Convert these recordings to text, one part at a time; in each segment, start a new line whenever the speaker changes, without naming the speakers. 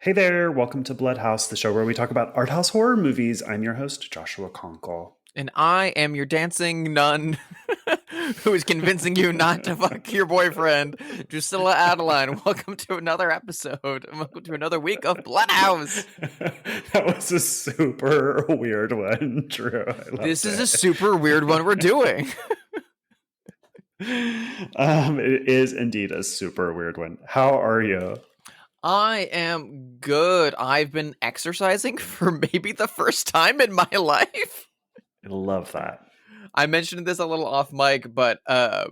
Hey there, welcome to Bloodhaus, the show where we talk about art house horror movies. I'm your host, Joshua Conkel.
And I am your dancing nun who is convincing you not to fuck your boyfriend, Drusilla Adeline. Welcome to another episode. Welcome to another week of Bloodhaus.
That was a super weird one, Drew. I loved
This is
it.
a super weird one we're doing.
It is indeed a super weird one. How are you?
I am good. I've been exercising for maybe the first time in my life.
I love that.
I mentioned this a little off mic, but I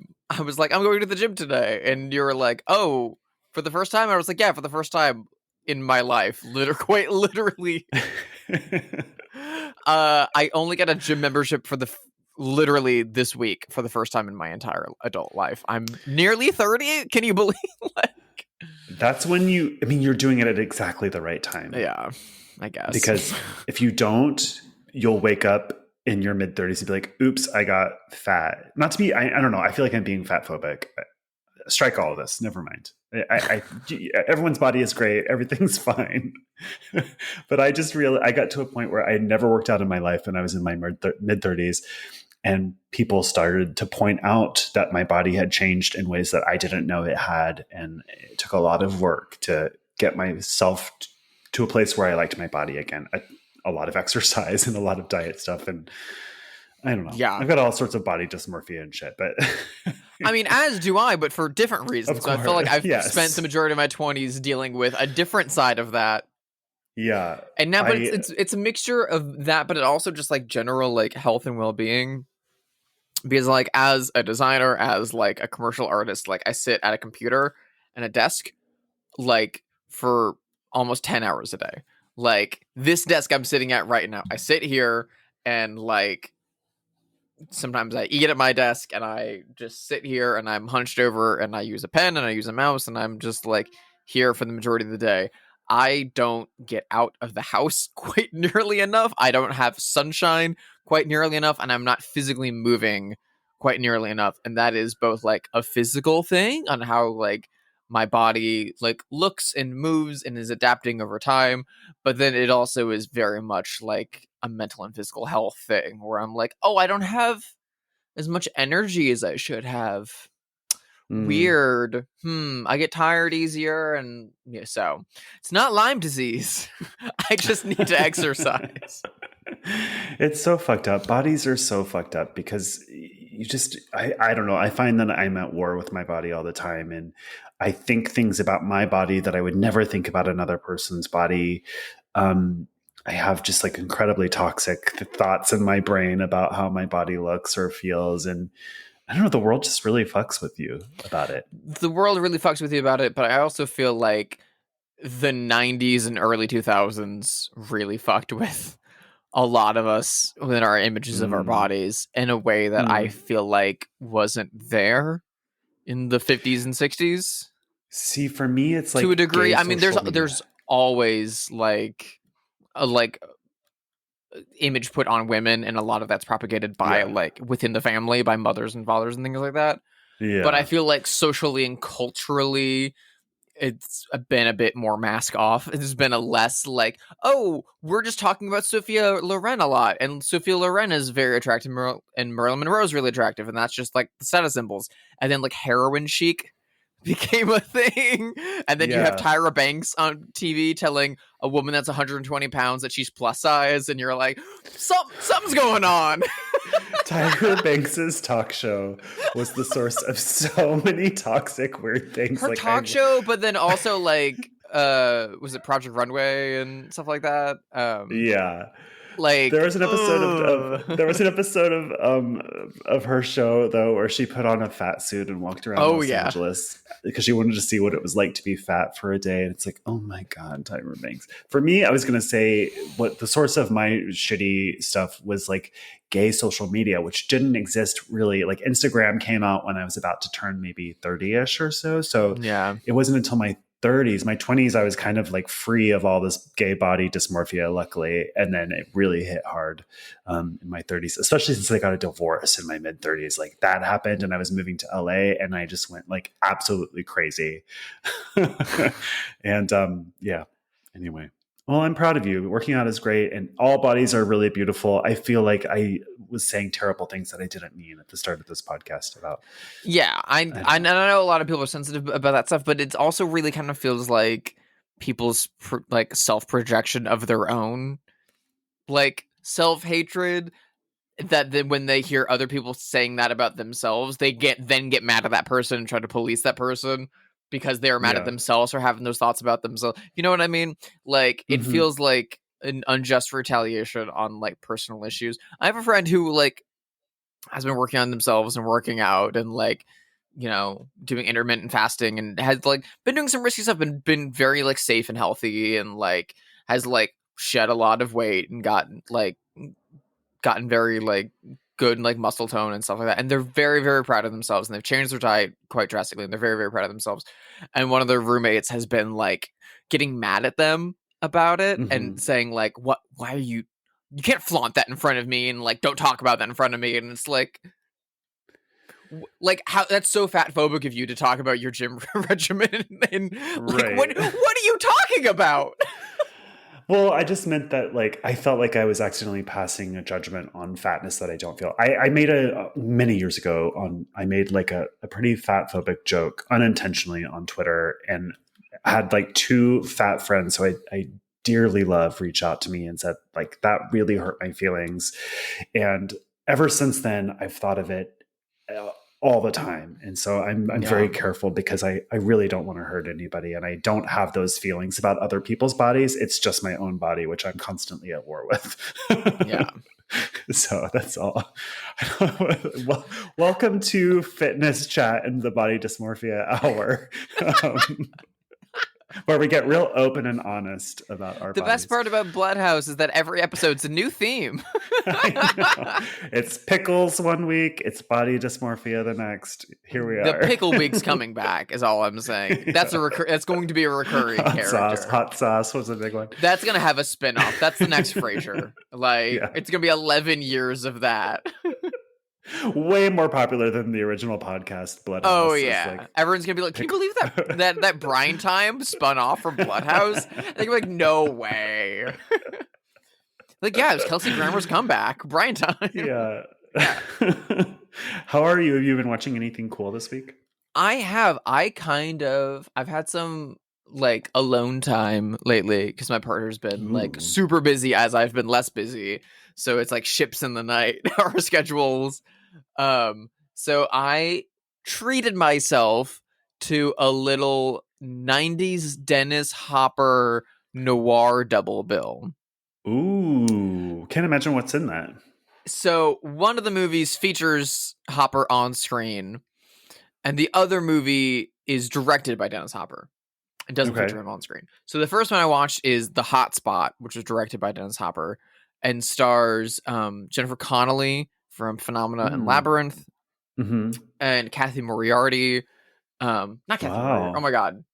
was like, I'm going to the gym today. And you were like, oh, for the first time? I was like, yeah, for the first time in my life. Quite literally. I only got a gym membership for literally this week for the first time in my entire adult life. I'm nearly 30. Can you believe?
That's when you're doing it at exactly the right time.
Yeah, I guess.
Because if you don't, you'll wake up in your mid-30s and be like, oops, I got fat. Not to be, I don't know. I feel like I'm being fat phobic. Strike all of this. Never mind. Everyone's body is great. Everything's fine. But I just realized I got to a point where I had never worked out in my life when I was in my mid-30s. And people started to point out that my body had changed in ways that I didn't know it had. And it took a lot of work to get myself to a place where I liked my body again. A lot of exercise and a lot of diet stuff. And I don't know.
Yeah.
I've got all sorts of body dysmorphia and shit, but
I mean, as do I, but for different reasons. So I feel like I've spent the majority of my 20s dealing with a different side of that.
Yeah.
And now, but it's a mixture of that, but it also just like general like health and well-being. Because like as a designer, as like a commercial artist, like I sit at a computer and a desk like for almost 10 hours a day. Like this desk I'm sitting at right now, I sit here and like sometimes I eat at my desk and I just sit here and I'm hunched over and I use a pen and I use a mouse and I'm just like here for the majority of the day. I don't get out of the house quite nearly enough. I don't have sunshine quite nearly enough, and I'm not physically moving quite nearly enough. And that is both like a physical thing on how like my body like looks and moves and is adapting over time, but then it also is very much like a mental and physical health thing where I'm like, oh, I don't have as much energy as I should have. Weird. I get tired easier, and yeah, so it's not Lyme disease. I just need to exercise.
It's so fucked up. Bodies are so fucked up because you just, I don't know. I find that I'm at war with my body all the time. And I think things about my body that I would never think about another person's body. I have just like incredibly toxic thoughts in my brain about how my body looks or feels. And I don't know, the world just really fucks with you about it.
The world really fucks with you about it, but I also feel like the 90s and early 2000s really fucked with a lot of us with our images of our bodies in a way that I feel like wasn't there in the 50s and 60s.
See, for me, it's like
to a degree. I mean, there's always like a image put on women, and a lot of that's propagated by like within the family by mothers and fathers and things like that. Yeah. But I feel like socially and culturally it's been a bit more mask off. It's been a less like, oh, we're just talking about Sophia Loren a lot, and Sophia Loren is very attractive, and Marilyn Monroe is really attractive, and that's just like the status symbols. And then like heroin chic became a thing, and then you have Tyra Banks on TV telling a woman that's 120 pounds that she's plus size, and you're like, something's going on.
Tyra Banks's talk show was the source of so many toxic weird things.
Her talk show, but then also like was it Project Runway and stuff like that?
Yeah.
Like
there was an episode of her show though where she put on a fat suit and walked around Los Angeles because she wanted to see what it was like to be fat for a day, and it's like, oh my god, Tyra Banks. For me, I was gonna say what the source of my shitty stuff was like gay social media, which didn't exist really. Like Instagram came out when I was about to turn maybe 30-ish or so. So yeah, it wasn't until my 30s, my 20s, I was kind of like free of all this gay body dysmorphia, luckily. And then it really hit hard in my 30s, especially since I got a divorce in my mid 30s. Like that happened and I was moving to LA and I just went like absolutely crazy. And yeah, Anyway. Well, I'm proud of you. Working out is great, and all bodies are really beautiful. I feel like I was saying terrible things that I didn't mean at the start of this podcast about.
Yeah, I know a lot of people are sensitive about that stuff, but it also really kind of feels like people's like self-projection of their own, like self-hatred. That then when they hear other people saying that about themselves, they get mad at that person and try to police that person because they're mad at themselves for having those thoughts about themselves. You know what I mean? Like, it feels like an unjust retaliation on like personal issues. I have a friend who like has been working on themselves and working out and like, you know, doing intermittent fasting and has like been doing some risky stuff and been very like safe and healthy and like has like shed a lot of weight and gotten very like good and like muscle tone and stuff like that, and they're very, very proud of themselves, and they've changed their diet quite drastically, and they're very, very proud of themselves. And one of their roommates has been like getting mad at them about it and saying like, why are you can't flaunt that in front of me, and like don't talk about that in front of me. And it's like how that's so fat phobic of you to talk about your gym regimen and like, what are you talking about?
Well, I just meant that, like, I felt like I was accidentally passing a judgment on fatness that I don't feel. I made many years ago I made like a pretty fat phobic joke unintentionally on Twitter, and had like two fat friends who I dearly love reach out to me and said like, that really hurt my feelings. And ever since then, I've thought of it all the time. And so I'm very careful because I really don't want to hurt anybody. And I don't have those feelings about other people's bodies. It's just my own body, which I'm constantly at war with. Yeah. So that's all. Welcome to Fitness Chat and the Body Dysmorphia Hour. Where we get real open and honest about our bodies.
Best part about Bloodhaus is that every episode's a new theme.
It's pickles one week, it's body dysmorphia the next. Here we are.
The pickle week's coming back is all I'm saying. That's that's going to be a recurring character.
Hot sauce was a big one.
That's going to have a spin-off. That's the next Frasier. Like, it's going to be 11 years of that.
Way more popular than the original podcast, Bloodhaus.
Oh, yeah. Like, everyone's going to be like, can you believe that Brine Time spun off from Bloodhaus? They're like, no way. Like, yeah, it was Kelsey Grammer's comeback. Brine Time.
Yeah. How are you? Have you been watching anything cool this week?
I have. I've had some like alone time lately because my partner's been like super busy as I've been less busy. So it's like ships in the night, our schedules. So I treated myself to a little 90s Dennis Hopper noir double bill.
Ooh, can't imagine what's in that.
So one of the movies features Hopper on screen, and the other movie is directed by Dennis Hopper. It doesn't feature him on screen. So the first one I watched is The Hot Spot, which was directed by Dennis Hopper and stars Jennifer Connelly from Phenomena and Labyrinth, and Kathy Moriarty. Not Kathy Moriarty. Oh my God.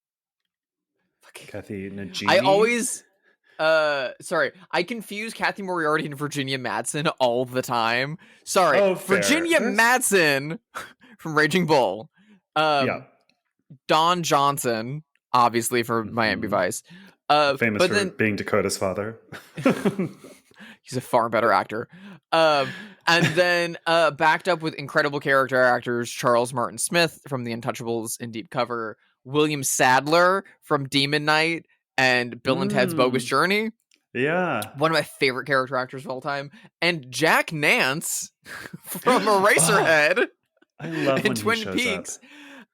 Kathy Najimy.
I always... I confuse Kathy Moriarty and Virginia Madsen all the time. Sorry.
Oh,
Virginia Madsen from Raging Bull. Don Johnson, obviously for Miami Vice.
Famous for being Dakota's father.
He's a far better actor. And then backed up with incredible character actors, Charles Martin Smith from The Untouchables in Deep Cover, William Sadler from Demon Knight, and Bill and Ted's Bogus Journey.
Yeah.
One of my favorite character actors of all time. And Jack Nance from Eraserhead
I love
in Twin Peaks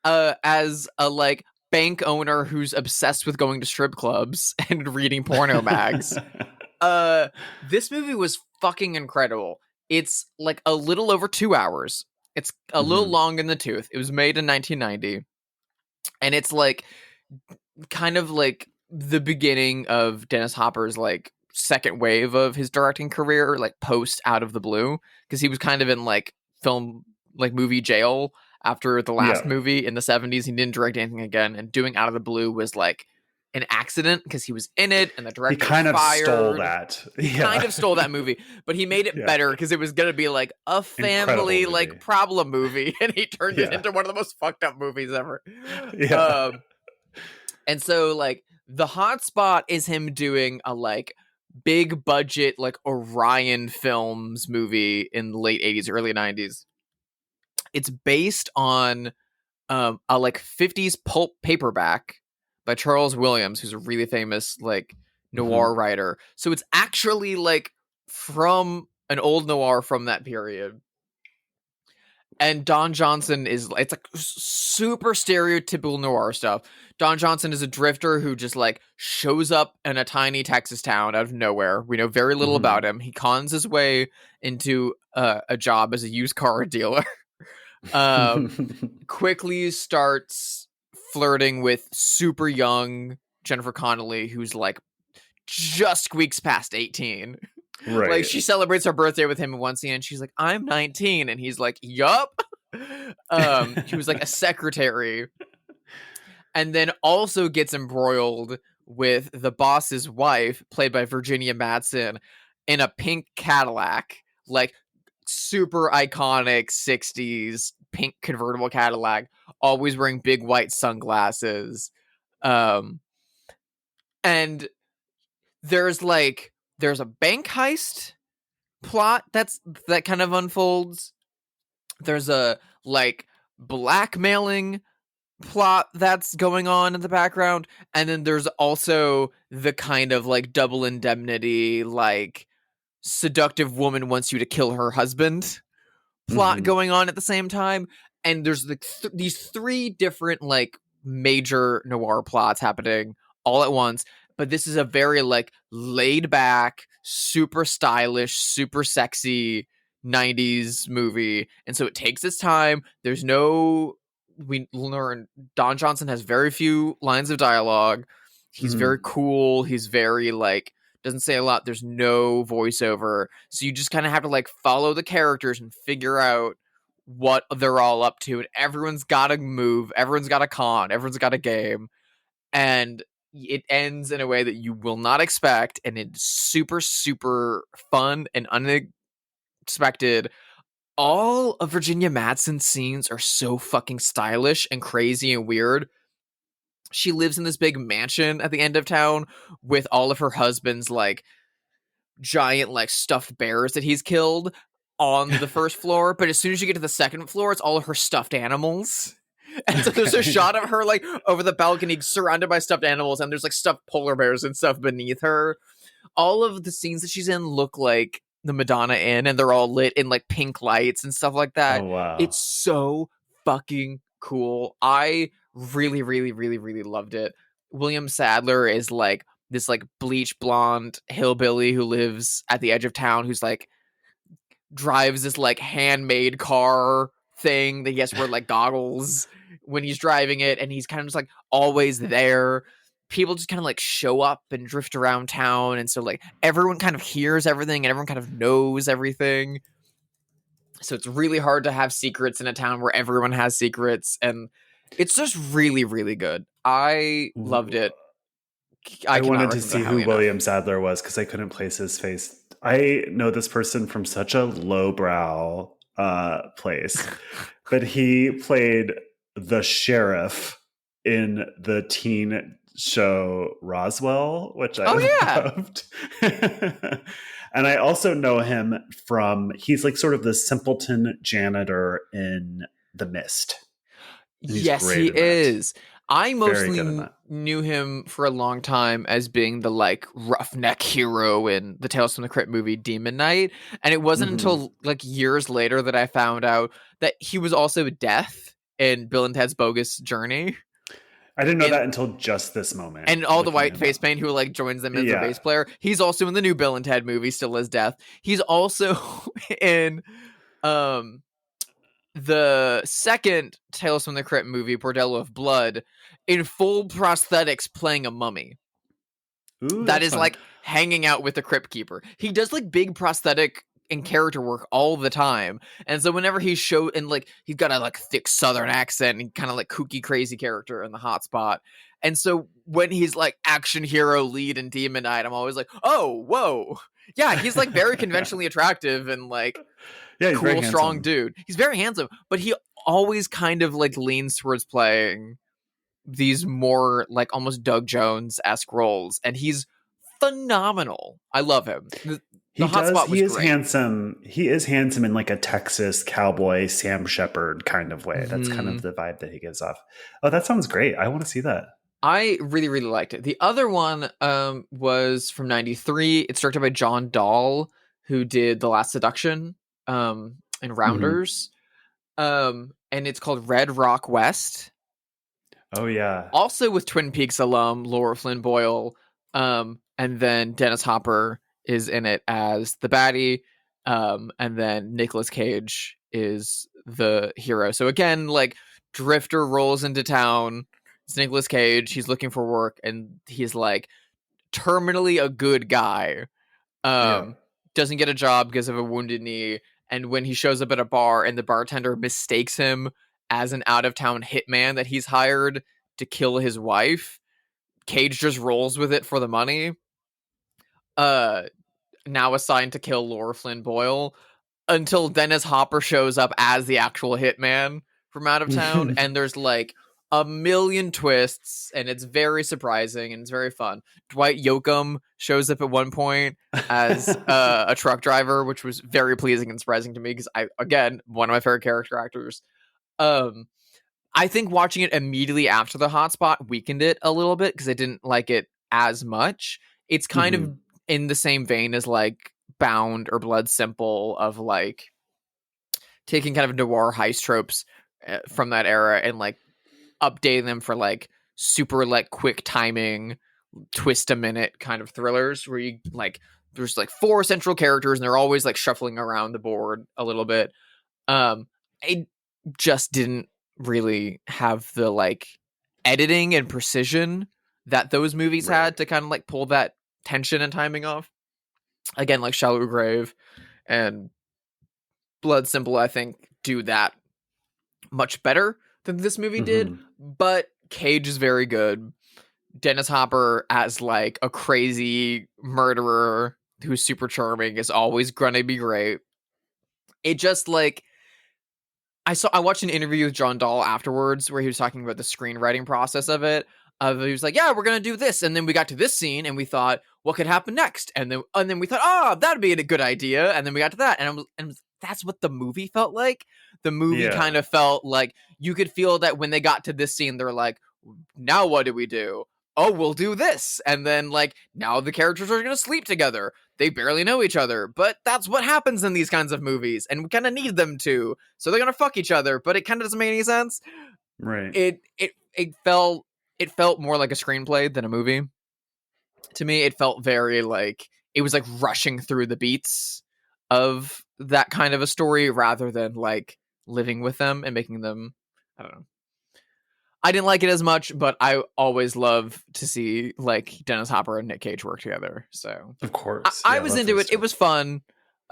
as a like bank owner who's obsessed with going to strip clubs and reading porno mags. This movie was fucking incredible. It's like a little over 2 hours. It's a little long in the tooth. It was made in 1990. And it's like kind of like the beginning of Dennis Hopper's like second wave of his directing career, like post Out of the Blue, because he was kind of in like film, like movie jail after the last movie in the 70s. He didn't direct anything again, and doing Out of the Blue was like an accident because he was in it and the director
kind of
fired.
Stole that.
He kind of stole that movie, but he made it better because it was going to be like a family like problem movie, and he turned it into one of the most fucked up movies ever. And so like The hotspot is him doing a like big budget like Orion Films movie in the late 80s, early 90s. It's based on a like 50s pulp paperback by Charles Williams, who's a really famous like noir writer. So it's actually like from an old noir from that period. And Don Johnson it's like super stereotypical noir stuff. Don Johnson is a drifter who just like shows up in a tiny Texas town out of nowhere. We know very little about him. He cons his way into a job as a used car dealer. Quickly starts flirting with super young Jennifer Connelly, who's like just squeaks past 18. Right. Like she celebrates her birthday with him in one scene and she's like, I'm 19. And he's like, yup. She was like a secretary. And then also gets embroiled with the boss's wife, played by Virginia Madsen, in a pink Cadillac. Like super iconic 60s pink convertible Cadillac, always wearing big white sunglasses. And there's a bank heist plot that kind of unfolds. There's a like blackmailing plot that's going on in the background, and then there's also the kind of like double indemnity, like seductive woman wants you to kill her husband plot going on at the same time. And there's these three different like major noir plots happening all at once. But this is a very like laid back, super stylish, super sexy 90s movie. And so it takes its time. We learn Don Johnson has very few lines of dialogue. He's very cool. He's very like, doesn't say a lot. There's no voiceover. So you just kind of have to like follow the characters and figure out what they're all up to. And everyone's got a move. Everyone's got a con. Everyone's got a game. And it ends in a way that you will not expect. And it's super, super fun and unexpected. All of Virginia Madsen's scenes are so fucking stylish and crazy and weird. She lives in this big mansion at the end of town with all of her husband's like giant like stuffed bears that he's killed on the first floor. But as soon as you get to the second floor, it's all of her stuffed animals. And so there's a shot of her like over the balcony surrounded by stuffed animals, and there's like stuffed polar bears and stuff beneath her. All of the scenes that she's in look like the Madonna Inn, and they're all lit in like pink lights and stuff like that.
Oh, wow.
It's so fucking cool. I really, really, really, really loved it. William Sadler is like this like bleach blonde hillbilly who lives at the edge of town, who's like drives this like handmade car thing that he has to wear like goggles when he's driving it, and he's kind of just like always there. People just kind of like show up and drift around town, and so like everyone kind of hears everything and everyone kind of knows everything. So it's really hard to have secrets in a town where everyone has secrets, and it's just really, really good. I loved it.
I wanted to see who William Sadler was because I couldn't place his face. I know this person from such a lowbrow place, but he played the sheriff in the teen show Roswell, which I loved. And I also know him from, he's like sort of the simpleton janitor in The Mist.
Yes, he is. I mostly knew him for a long time as being the like roughneck hero in the Tales from the Crypt movie Demon Knight. And it wasn't until like years later that I found out that he was also Death in Bill and Ted's Bogus Journey.
I didn't know that until just this moment.
And all the white face paint who like joins them as the bass player. He's also in the new Bill and Ted movie, still as Death. He's also in the second Tales from the Crypt movie, Bordello of Blood, in full prosthetics playing a mummy.
Ooh,
that is fun. Like hanging out with the Crypt Keeper. He does like big prosthetic and character work all the time. And so whenever he and like he's got a like thick southern accent and kind of like kooky crazy character in the hotspot. And so when he's like action hero lead in Demon Knight, I'm always like, oh, whoa. Yeah, he's like very conventionally attractive and like cool, strong dude. He's very handsome, but he always kind of like leans towards playing these more like almost Doug Jones-esque roles, and he's phenomenal. I love him. The Hot Spot was great.
Handsome. He is handsome in like a Texas cowboy Sam Shepard kind of way. That's kind of the vibe that he gives off. Oh, that sounds great. I want to see that. I
really, really liked it. The other one was from 93. It's directed by John Dahl, who did The Last Seduction and Rounders. And it's called Red Rock West.
Oh, yeah.
Also with Twin Peaks alum Laura Flynn Boyle. And then Dennis Hopper is in it as the baddie. And then Nicolas Cage is the hero. So again, like Drifter rolls into town. It's Nicolas Cage. He's looking for work, and he's like terminally a good guy. Doesn't get a job because of a wounded knee. And when he shows up at a bar and the bartender mistakes him as an out-of-town hitman that he's hired to kill his wife, Cage just rolls with it for the money. Now assigned to kill Laura Flynn Boyle until Dennis Hopper shows up as the actual hitman from out of town. And there's like a million twists, and it's very surprising and it's very fun. Dwight Yoakam shows up at one point as a truck driver, which was very pleasing and surprising to me because again, one of my favorite character actors. I think watching it immediately after The Hot Spot weakened it a little bit because I didn't like it as much. It's kind of in the same vein as like Bound or Blood Simple, of like taking kind of noir heist tropes from that era and like updating them for like super like quick timing, twist a minute kind of thrillers where you like there's like 4 central characters and they're always like shuffling around the board a little bit. It just didn't really have the like editing and precision that those movies had to kind of like pull that tension and timing off. Again, like Shallow Grave and Blood Simple, I think, do that much better than this movie did, but Cage is very good. Dennis Hopper as like a crazy murderer who's super charming is always gonna be great. It just like I watched an interview with John Dahl afterwards where he was talking about the screenwriting process of it. He was like, yeah, we're gonna do this, and then we got to this scene and we thought, what could happen next? And then we thought, oh, that'd be a good idea, and then we got to that, and that's what the movie felt like. The movie kind of felt like you could feel that when they got to this scene, they're like, now what do we do? Oh, we'll do this. And then like, now the characters are going to sleep together. They barely know each other, but that's what happens in these kinds of movies. And we kind of need them to. So they're going to fuck each other, but it kind of doesn't make any sense.
Right.
It felt more like a screenplay than a movie. To me, it felt very like, it was like rushing through the beats of that kind of a story rather than like living with them and making them, I don't know. I didn't like it as much, but I always love to see like Dennis Hopper and Nick Cage work together. So
of course,
I was into it. It was fun.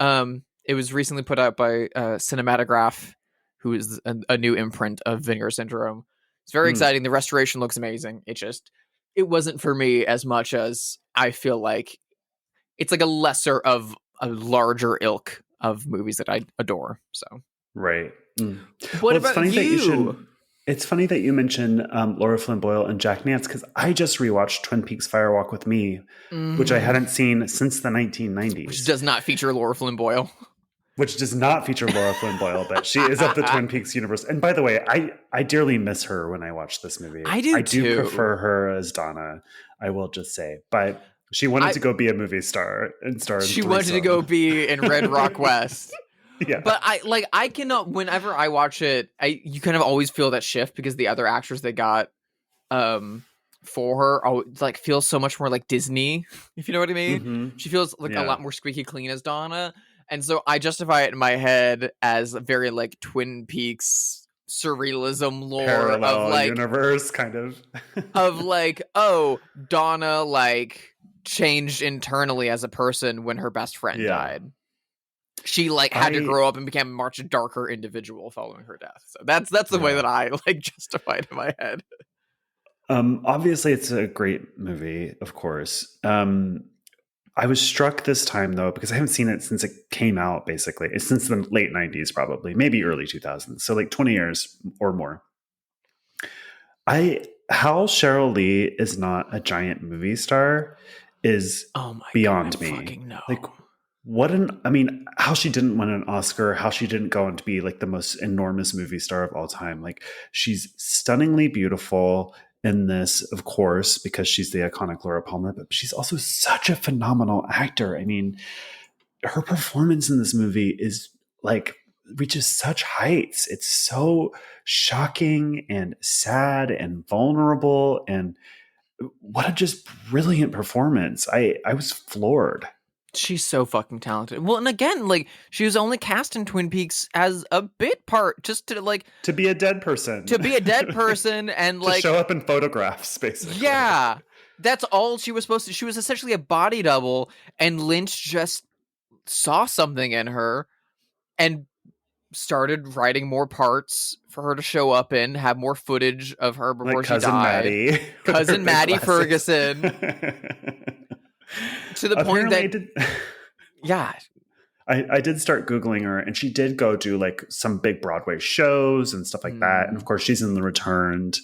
It was recently put out by Cinematograph, who is a new imprint of Vinegar Syndrome. It's very exciting. The restoration looks amazing. It wasn't for me as much as I feel like it's like a lesser of a larger ilk of movies that I adore. So
right.
What about you?
It's funny that you mentioned Laura Flynn Boyle and Jack Nance, because I just rewatched Twin Peaks Firewalk with Me, which I hadn't seen since the 1990s.
Which does not feature Laura Flynn Boyle.
Which does not feature Laura Flynn Boyle, but she is of the Twin Peaks universe. And by the way, I dearly miss her when I watch this movie.
I do
prefer her as Donna, I will just say. But she wanted to go be a movie star and star in
She wanted to go be in Red Rock West.
Yeah.
But I cannot, whenever I watch it, you kind of always feel that shift because the other actors they got for her like feels so much more like Disney, if you know what I mean. She feels like a lot more squeaky clean as Donna. And so I justify it in my head as a very like Twin Peaks surrealism lore
parallel
of like
universe kind of
of like, oh, Donna like changed internally as a person when her best friend died. She like had to grow up and became a much darker individual following her death. So that's the way that I like justify it in my head.
Obviously it's a great movie, of course. I was struck this time though, because I haven't seen it since it came out, basically. It's since the late 90s, probably, maybe early 2000s. So like 20 years or more. I how Cheryl Lee is not a giant movie star is beyond me.
Fucking no.
Like, how she didn't win an Oscar, how she didn't go on to be like the most enormous movie star of all time. Like, she's stunningly beautiful in this, of course, because she's the iconic Laura Palmer, but she's also such a phenomenal actor. I mean, her performance in this movie is like reaches such heights. It's so shocking and sad and vulnerable, and what a just brilliant performance. I was floored.
She's so fucking talented. Well, and again, like, she was only cast in Twin Peaks as a bit part, just to
be a dead person.
And like
to show up in photographs, basically.
Yeah. That's all she was supposed to. She was essentially a body double, and Lynch just saw something in her and started writing more parts for her to show up in, have more footage of her before
like
she died. Cousin Maddie Ferguson. To the point that yeah,
I did start Googling her, and she did go do like some big Broadway shows and stuff like that. And of course, she's in The Returned.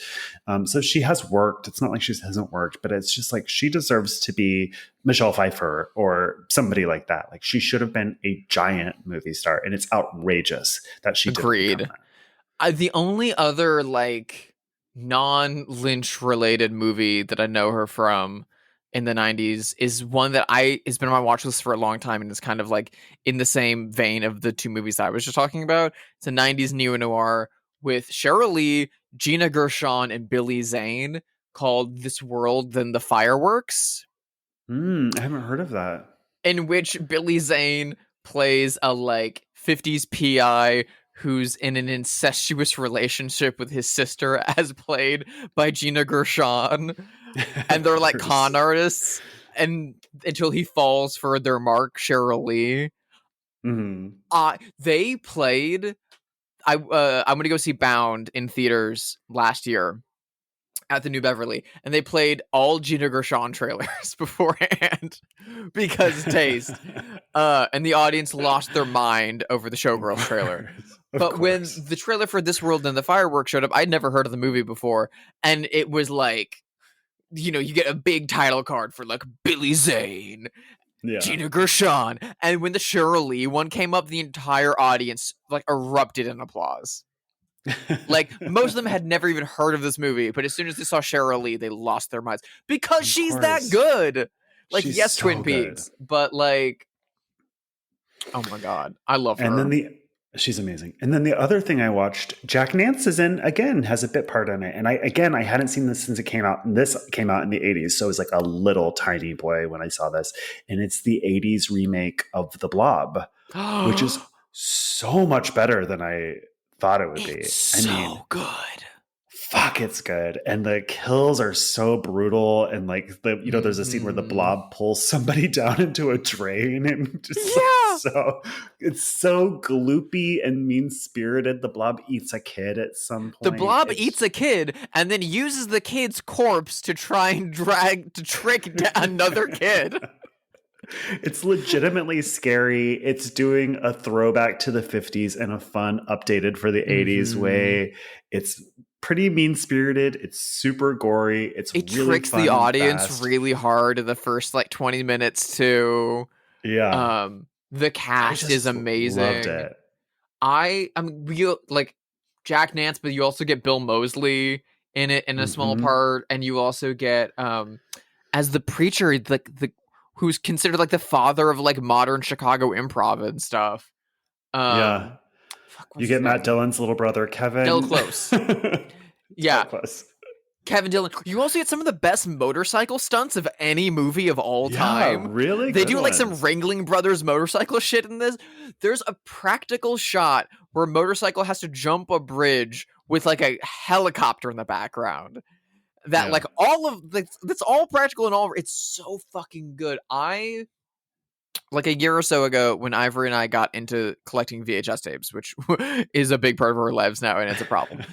So she has worked. It's not like she hasn't worked, but it's just like she deserves to be Michelle Pfeiffer or somebody like that. Like, she should have been a giant movie star, and it's outrageous that she
agreed.
didn't become that.
The only other like non-Lynch related movie that I know her from in the 90s is one that has been on my watch list for a long time, and it's kind of like in the same vein of the two movies I was just talking about. It's a 90s neo-noir with Cheryl Lee, Gina Gershon, and Billy Zane called This World Then the Fireworks.
I haven't heard of that.
In which Billy Zane plays a like 50s PI who's in an incestuous relationship with his sister, as played by Gina Gershon. And they're like con artists, and until he falls for their mark, Cheryl Lee. They played. I'm going to go see Bound in theaters last year at the New Beverly, and they played all Gina Gershon trailers beforehand because taste. And the audience lost their mind over the Showgirls trailer. But when the trailer for This World and the Fireworks showed up, I'd never heard of the movie before, and it was like, you know, you get a big title card for like Billy Zane, Gina Gershon, and when the Cheryl Lee one came up, the entire audience like erupted in applause. Like, most of them had never even heard of this movie, but as soon as they saw Cheryl Lee, they lost their minds because she's that good. Like, she's yes, so Twin Peaks, but like, oh my god, I love her.
And then she's amazing. And then the other thing I watched, Jack Nance is in, again, has a bit part in it. And I hadn't seen this since it came out. And this came out in the 80s. So I was like a little tiny boy when I saw this. And it's the 80s remake of The Blob, which is so much better than I thought it would be.
So good.
Fuck, it's good. And the kills are so brutal. And like there's a scene where the Blob pulls somebody down into a drain, and just it's so gloopy and mean-spirited. The Blob eats a kid at some point.
The Blob eats a kid and then uses the kid's corpse to try and trick another kid.
It's legitimately scary. It's doing a throwback to the 50s in a fun, updated for the 80s way. It's pretty mean-spirited. It's super gory. It really
tricks the audience really hard in the first like 20 minutes too.
Yeah.
The cast is amazing.
Loved it.
I mean, we like Jack Nance, but you also get Bill Moseley in it in a small part, and you also get as the preacher, the who's considered like the father of like modern Chicago improv and stuff.
You get Matt Dillon's little brother, Kevin.
Still close. Yeah. Close. Kevin Dillon. You also get some of the best motorcycle stunts of any movie of all time.
Really?
They do like some Ringling Brothers motorcycle shit in this. There's a practical shot where a motorcycle has to jump a bridge with like a helicopter in the background. That like all of that's all practical and all. It's so fucking good. Like a year or so ago, when Ivory and I got into collecting VHS tapes, which is a big part of our lives now, and it's a problem.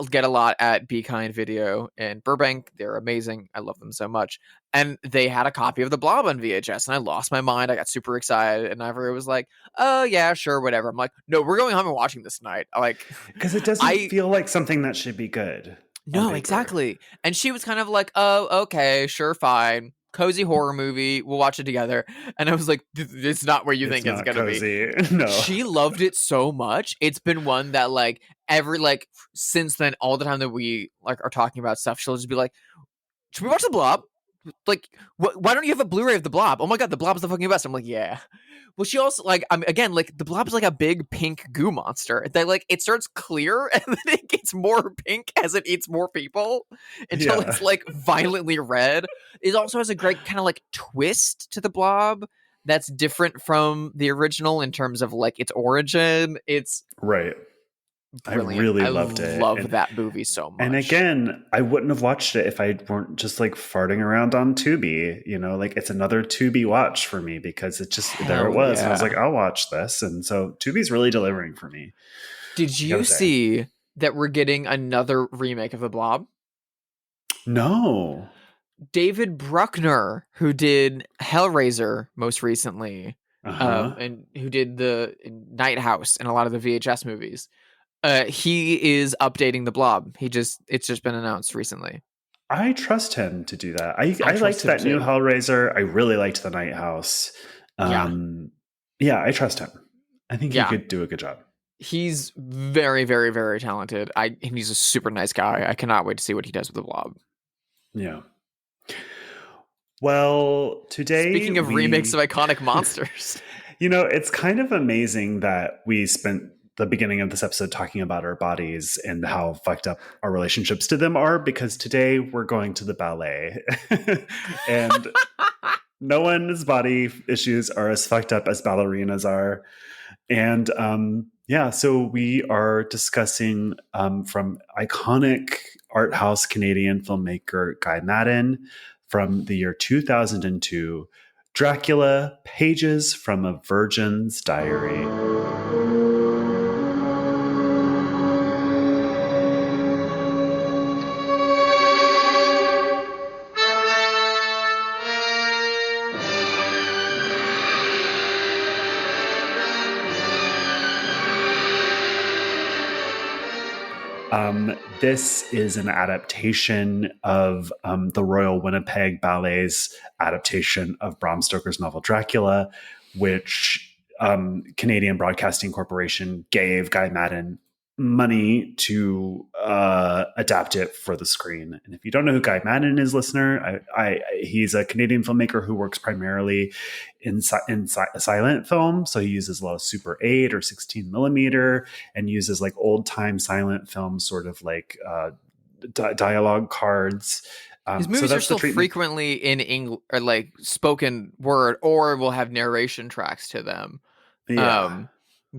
get a lot at Be Kind Video in Burbank. They're amazing. I love them so much. And they had a copy of The Blob on VHS, and I lost my mind. I got super excited, and Ivory was like, "Oh yeah, sure, whatever." I'm like, "No, we're going home and watching this tonight." Like,
because it doesn't feel like something that should be good.
No, exactly. And she was kind of like, "Oh, okay, sure, fine. Cozy horror movie. We'll watch it together." And I was like, "It's not where you think it's gonna
cozy.
be."
No,
she loved it so much. It's been one that like since then, all the time that we like are talking about stuff, she'll just be like, "Should we watch The Blob? Like, why don't you have a Blu-ray of The Blob? Oh my god, The Blob's the fucking best." I'm like, "Yeah." Well, she also like, again, like The Blob's like a big pink goo monster that like it starts clear and then it gets more pink as it eats more people until it's like violently red. It also has a great kind of like twist to The Blob that's different from the original in terms of like its origin. It's
right.
brilliant.
I really loved it.
I love that movie so much.
And again, I wouldn't have watched it if I weren't just like farting around on Tubi. You know, like it's another Tubi watch for me because it just there it was. And I was like, I'll watch this. And so Tubi's really delivering for me.
Did you see that we're getting another remake of The Blob?
No.
David Bruckner, who did Hellraiser most recently, and who did the Night House and a lot of the VHS movies. He is updating The Blob. It's just been announced recently.
I trust him to do that. I liked that new Hellraiser. I really liked the Night House. Yeah, I trust him. I think he could do a good job.
He's very, very, very talented. He's a super nice guy. I cannot wait to see what he does with The Blob.
Yeah. Well, today...
Speaking of remakes of iconic monsters.
You know, it's kind of amazing that we spent the beginning of this episode talking about our bodies and how fucked up our relationships to them are, because today we're going to the ballet. And no one's body issues are as fucked up as ballerinas are. And so we are discussing from iconic art house Canadian filmmaker Guy Maddin from the year 2002, Dracula, Pages from a Virgin's Diary. This is an adaptation of the Royal Winnipeg Ballet's adaptation of Bram Stoker's novel Dracula, which Canadian Broadcasting Corporation gave Guy Maddin money to adapt it for the screen. And if you don't know who Guy Maddin is, listener, he's a Canadian filmmaker who works primarily in silent film. So he uses a lot of Super 8 or 16 millimeter and uses like old time silent film, sort of like dialogue cards.
His movies are still frequently in English or like spoken word, or will have narration tracks to them. Yeah.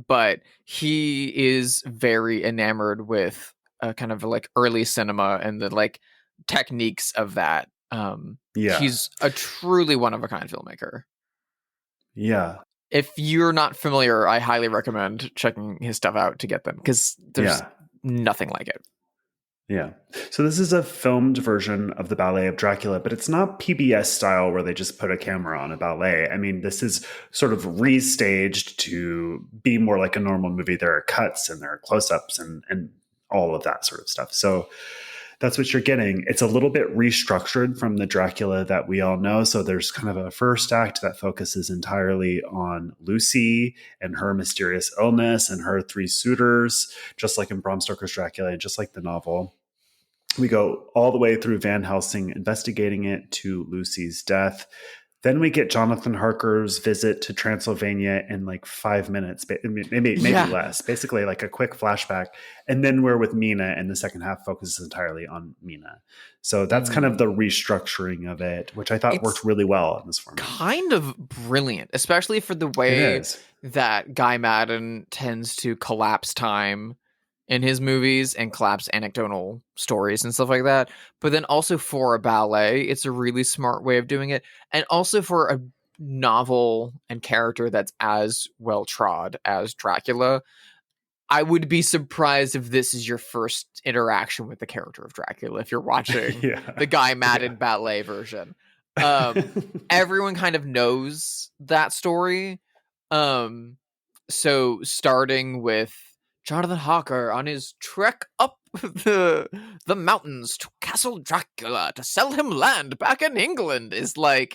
But he is very enamored with kind of like early cinema and the like techniques of that. He's a truly one of a kind filmmaker.
Yeah.
If you're not familiar, I highly recommend checking his stuff out to get them, because there's nothing like it.
Yeah. So this is a filmed version of the ballet of Dracula, but it's not PBS style where they just put a camera on a ballet. I mean, this is sort of restaged to be more like a normal movie. There are cuts and there are close-ups and all of that sort of stuff. So that's what you're getting. It's a little bit restructured from the Dracula that we all know. So there's kind of a first act that focuses entirely on Lucy and her mysterious illness and her three suitors, just like in Bram Stoker's Dracula and just like the novel. We go all the way through Van Helsing investigating it to Lucy's death. Then we get Jonathan Harker's visit to Transylvania in like 5 minutes, maybe less, basically like a quick flashback. And then we're with Mina, and the second half focuses entirely on Mina. So that's kind of the restructuring of it, which I thought worked really well in this format.
Kind of brilliant, especially for the way that Guy Maddin tends to collapse time in his movies and collapse anecdotal stories and stuff like that. But then also for a ballet, it's a really smart way of doing it. And also for a novel and character that's as well trod as Dracula, I would be surprised if this is your first interaction with the character of Dracula, if you're watching the Guy Madden ballet version. Everyone kind of knows that story. So starting with Jonathan Harker on his trek up the mountains to Castle Dracula to sell him land back in England is like...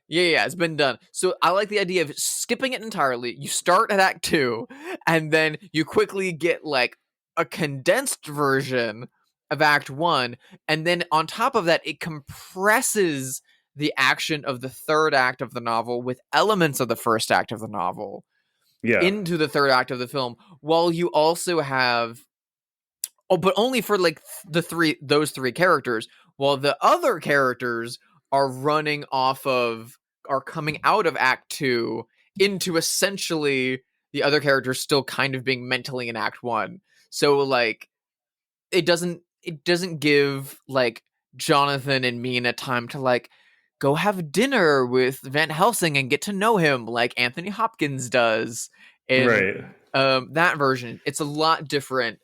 Yeah, it's been done. So I like the idea of skipping it entirely. You start at Act 2, and then you quickly get like a condensed version of Act 1, and then on top of that, it compresses the action of the third act of the novel with elements of the first act of the novel into the third act of the film, while you also have... Oh, but only for like those three characters, while the other characters are coming out of Act 2 into essentially the other characters still kind of being mentally in Act 1. So like it doesn't give like Jonathan and Mina time to like go have dinner with Van Helsing and get to know him like Anthony Hopkins does in that version. It's a lot different,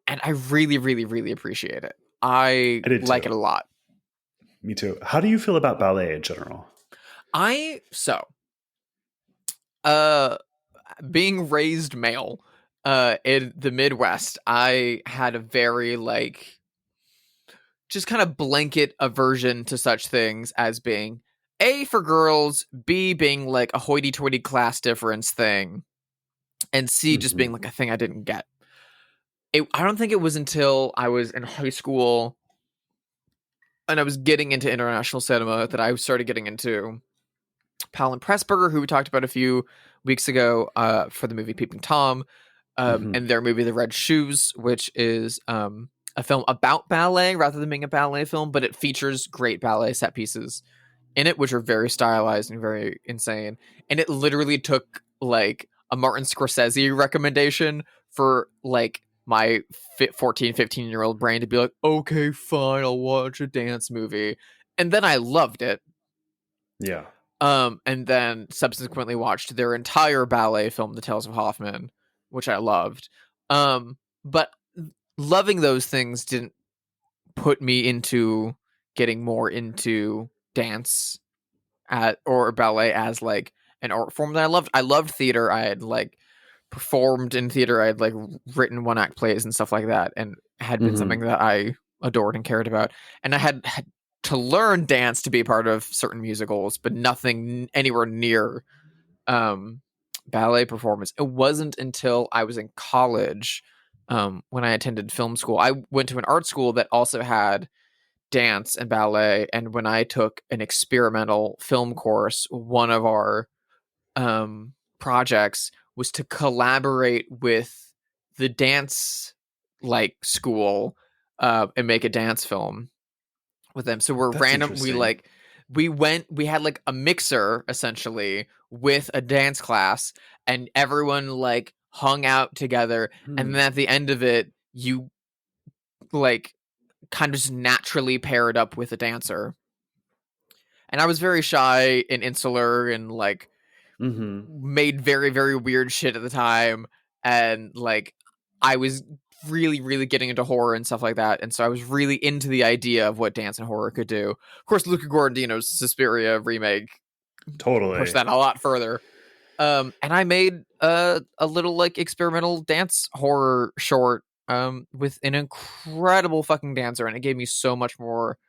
and I really, really, really appreciate it. I like it a lot.
Me too. How do you feel about ballet in general?
Being raised male in the Midwest, I had a very like just kind of blanket aversion to such things as being A, for girls, B, being like a hoity-toity class difference thing, and C, just being like a thing I didn't get. I don't think it was until I was in high school and I was getting into international cinema that I started getting into Powell and Pressburger, who we talked about a few weeks ago for the movie Peeping Tom, and their movie The Red Shoes, which is a film about ballet rather than being a ballet film, but it features great ballet set pieces in it, which are very stylized and very insane. And it literally took like a Martin Scorsese recommendation for like my 14, 15-year-old brain to be like, okay, fine, I'll watch a dance movie. And then I loved it.
Yeah.
And then subsequently watched their entire ballet film, The Tales of Hoffmann, which I loved. But loving those things didn't put me into getting more into dance or ballet as like an art form that I loved. I loved theater. I had like performed in theater. I had like written one-act plays and stuff like that, and had been something that I adored and cared about. And I had to learn dance to be part of certain musicals, but nothing anywhere near ballet performance. It wasn't until I was in college, when I attended film school. I went to an art school that also had dance and ballet, and when I took an experimental film course, one of our projects was to collaborate with the dance like school and make a dance film with them. So we're random. We had like a mixer essentially with a dance class, and everyone like hung out together. And then at the end of it, you like kind of just naturally paired up with a dancer. And I was very shy and insular and like made very, very weird shit at the time. And like I was really, really getting into horror and stuff like that. And so I was really into the idea of what dance and horror could do. Of course, Luca Guadagnino's Suspiria remake
totally
pushed that a lot further. And I made a little like experimental dance horror short with an incredible fucking dancer, and it gave me so much more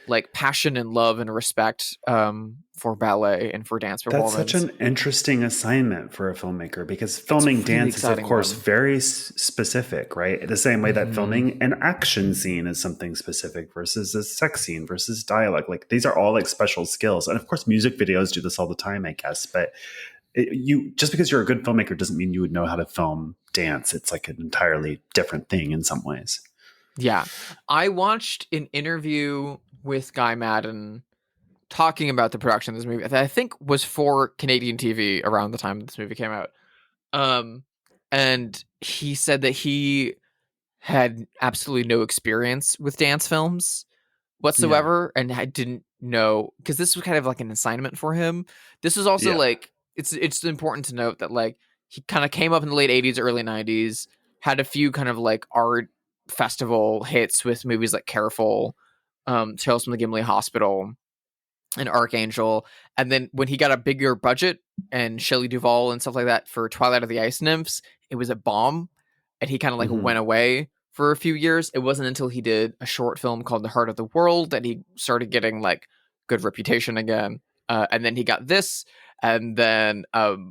like passion and love and respect for ballet and for dance performance.
That's such an interesting assignment for a filmmaker, because filming really dance is, of course, very specific, right? The same way that filming an action scene is something specific versus a sex scene versus dialogue. Like these are all like special skills. And of course, music videos do this all the time, I guess. But just because you're a good filmmaker doesn't mean you would know how to film dance. It's like an entirely different thing in some ways.
Yeah. I watched an interview with Guy Madden talking about the production of this movie that I think was for Canadian TV around the time this movie came out. And he said that he had absolutely no experience with dance films whatsoever. And I didn't know, because this was kind of like an assignment for him. This is also like, it's important to note that like he kind of came up in the late 80s, early 90s. had a few kind of like art festival hits with movies like Careful, Tales from the Gimli Hospital, and Archangel. And then when he got a bigger budget and Shelley Duvall and stuff like that for Twilight of the Ice Nymphs, it was a bomb, and he kind of like went away for a few years. It wasn't until he did a short film called The Heart of the World that he started getting like good reputation again. And then he got this, and then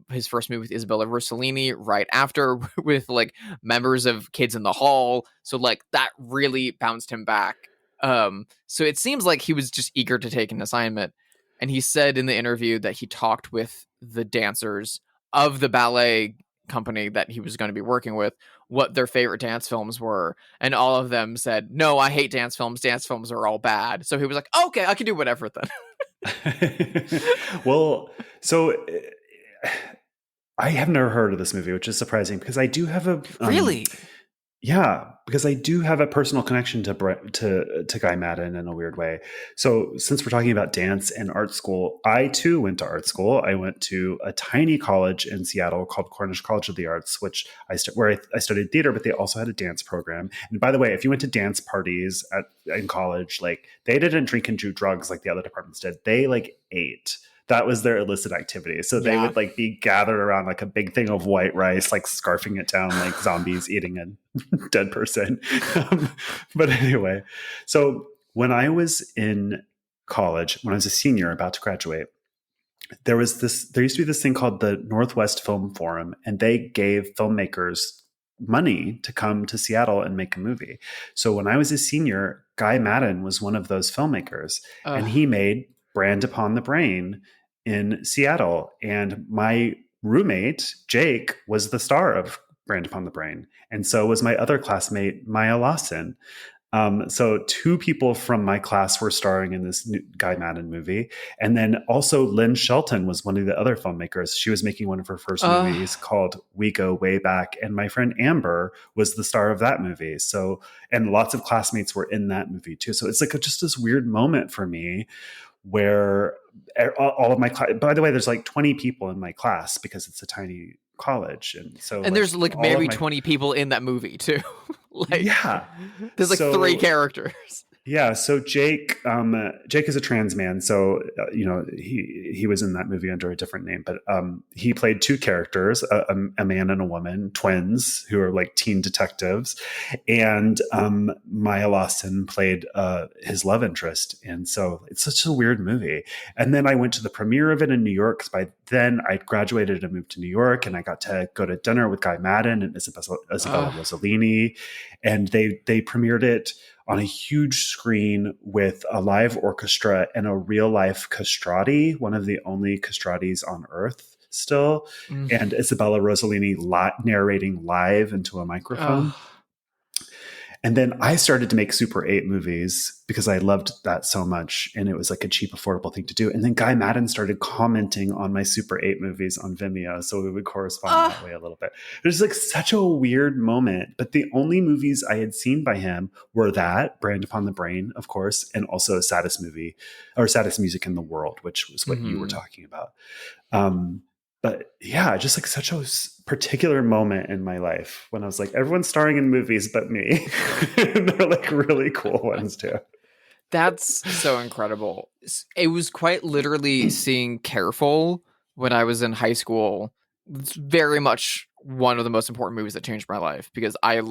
his first movie with Isabella Rossellini right after with like Members of Kids in the Hall. So like that really bounced him back. So it seems like he was just eager to take an assignment. And he said in the interview that he talked with the dancers of the ballet company that he was going to be working with what their favorite dance films were, and all of them said, no, I hate dance films are all bad. So he was like, okay, I can do whatever then.
Well, so I have never heard of this movie, which is surprising because I do have a
really
because I do have a personal connection to Guy Madden in a weird way. So since we're talking about dance and art school, I too went to art school. I went to a tiny college in Seattle called Cornish College of the Arts, which I studied theater, but they also had a dance program. And by the way, if you went to dance parties in college, like they didn't drink and do drugs like the other departments did. They like ate. That was their illicit activity. So they would like be gathered around like a big thing of white rice, like scarfing it down like zombies eating a dead person. But anyway, so when I was in college, when I was a senior about to graduate, there used to be this thing called the Northwest Film Forum, and they gave filmmakers money to come to Seattle and make a movie. So when I was a senior, Guy Madden was one of those filmmakers, and he made Brand Upon the Brain in Seattle. And my roommate, Jake, was the star of Brand Upon the Brain. And so was my other classmate, Maya Lawson. So two people from my class were starring in this new Guy Madden movie. And then also Lynn Shelton was one of the other filmmakers. She was making one of her first movies called We Go Way Back. And my friend Amber was the star of that movie. So, and lots of classmates were in that movie too. So it's like just this weird moment for me where all of my class, by the way, there's like 20 people in my class because it's a tiny college. And so,
and there's like maybe 20 people in that movie too. Like,
yeah,
there's like 3 characters.
Yeah. So Jake is a trans man. So, he was in that movie under a different name, but he played 2 characters, a man and a woman, twins who are like teen detectives. And Maya Lawson played his love interest. And so it's such a weird movie. And then I went to the premiere of it in New York, because by then I graduated and moved to New York, and I got to go to dinner with Guy Madden and Isabella Rossellini. And they premiered it on a huge screen with a live orchestra and a real life castrati, one of the only castratis on earth still, and Isabella Rossellini narrating live into a microphone. And then I started to make Super 8 movies because I loved that so much, and it was like a cheap, affordable thing to do. And then Guy Madden started commenting on my Super 8 movies on Vimeo, so we would correspond that way a little bit. It was like such a weird moment, but the only movies I had seen by him were that, Brand Upon the Brain, of course, and also Saddest Music in the World, which was what you were talking about. But yeah, just like such a particular moment in my life when I was like, everyone's starring in movies but me. And they're like really cool ones too.
That's so incredible. It was quite literally seeing Careful when I was in high school. It's very much one of the most important movies that changed my life, because I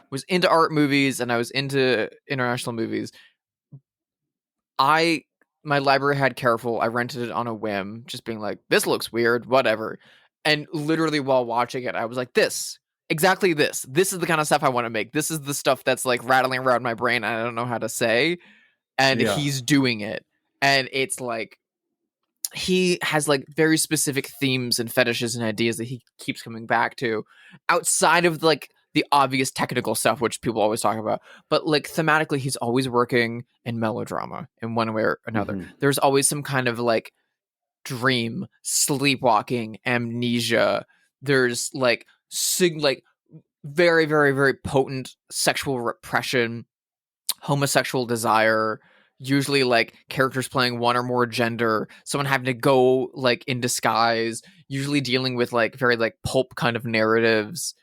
was into art movies and I was into international movies. My library had Careful. I rented it on a whim, just being like, this looks weird, whatever. And literally while watching it, I was like, exactly this. This is the kind of stuff I want to make. This is the stuff that's like rattling around my brain and I don't know how to say. And he's doing it. And it's like, he has like very specific themes and fetishes and ideas that he keeps coming back to outside of like the obvious technical stuff, which people always talk about. But like thematically, he's always working in melodrama in one way or another. There's always some kind of like dream, sleepwalking, amnesia. There's like very, very, very potent sexual repression, homosexual desire, usually like characters playing one or more gender, someone having to go like in disguise, usually dealing with like very like pulp kind of narratives.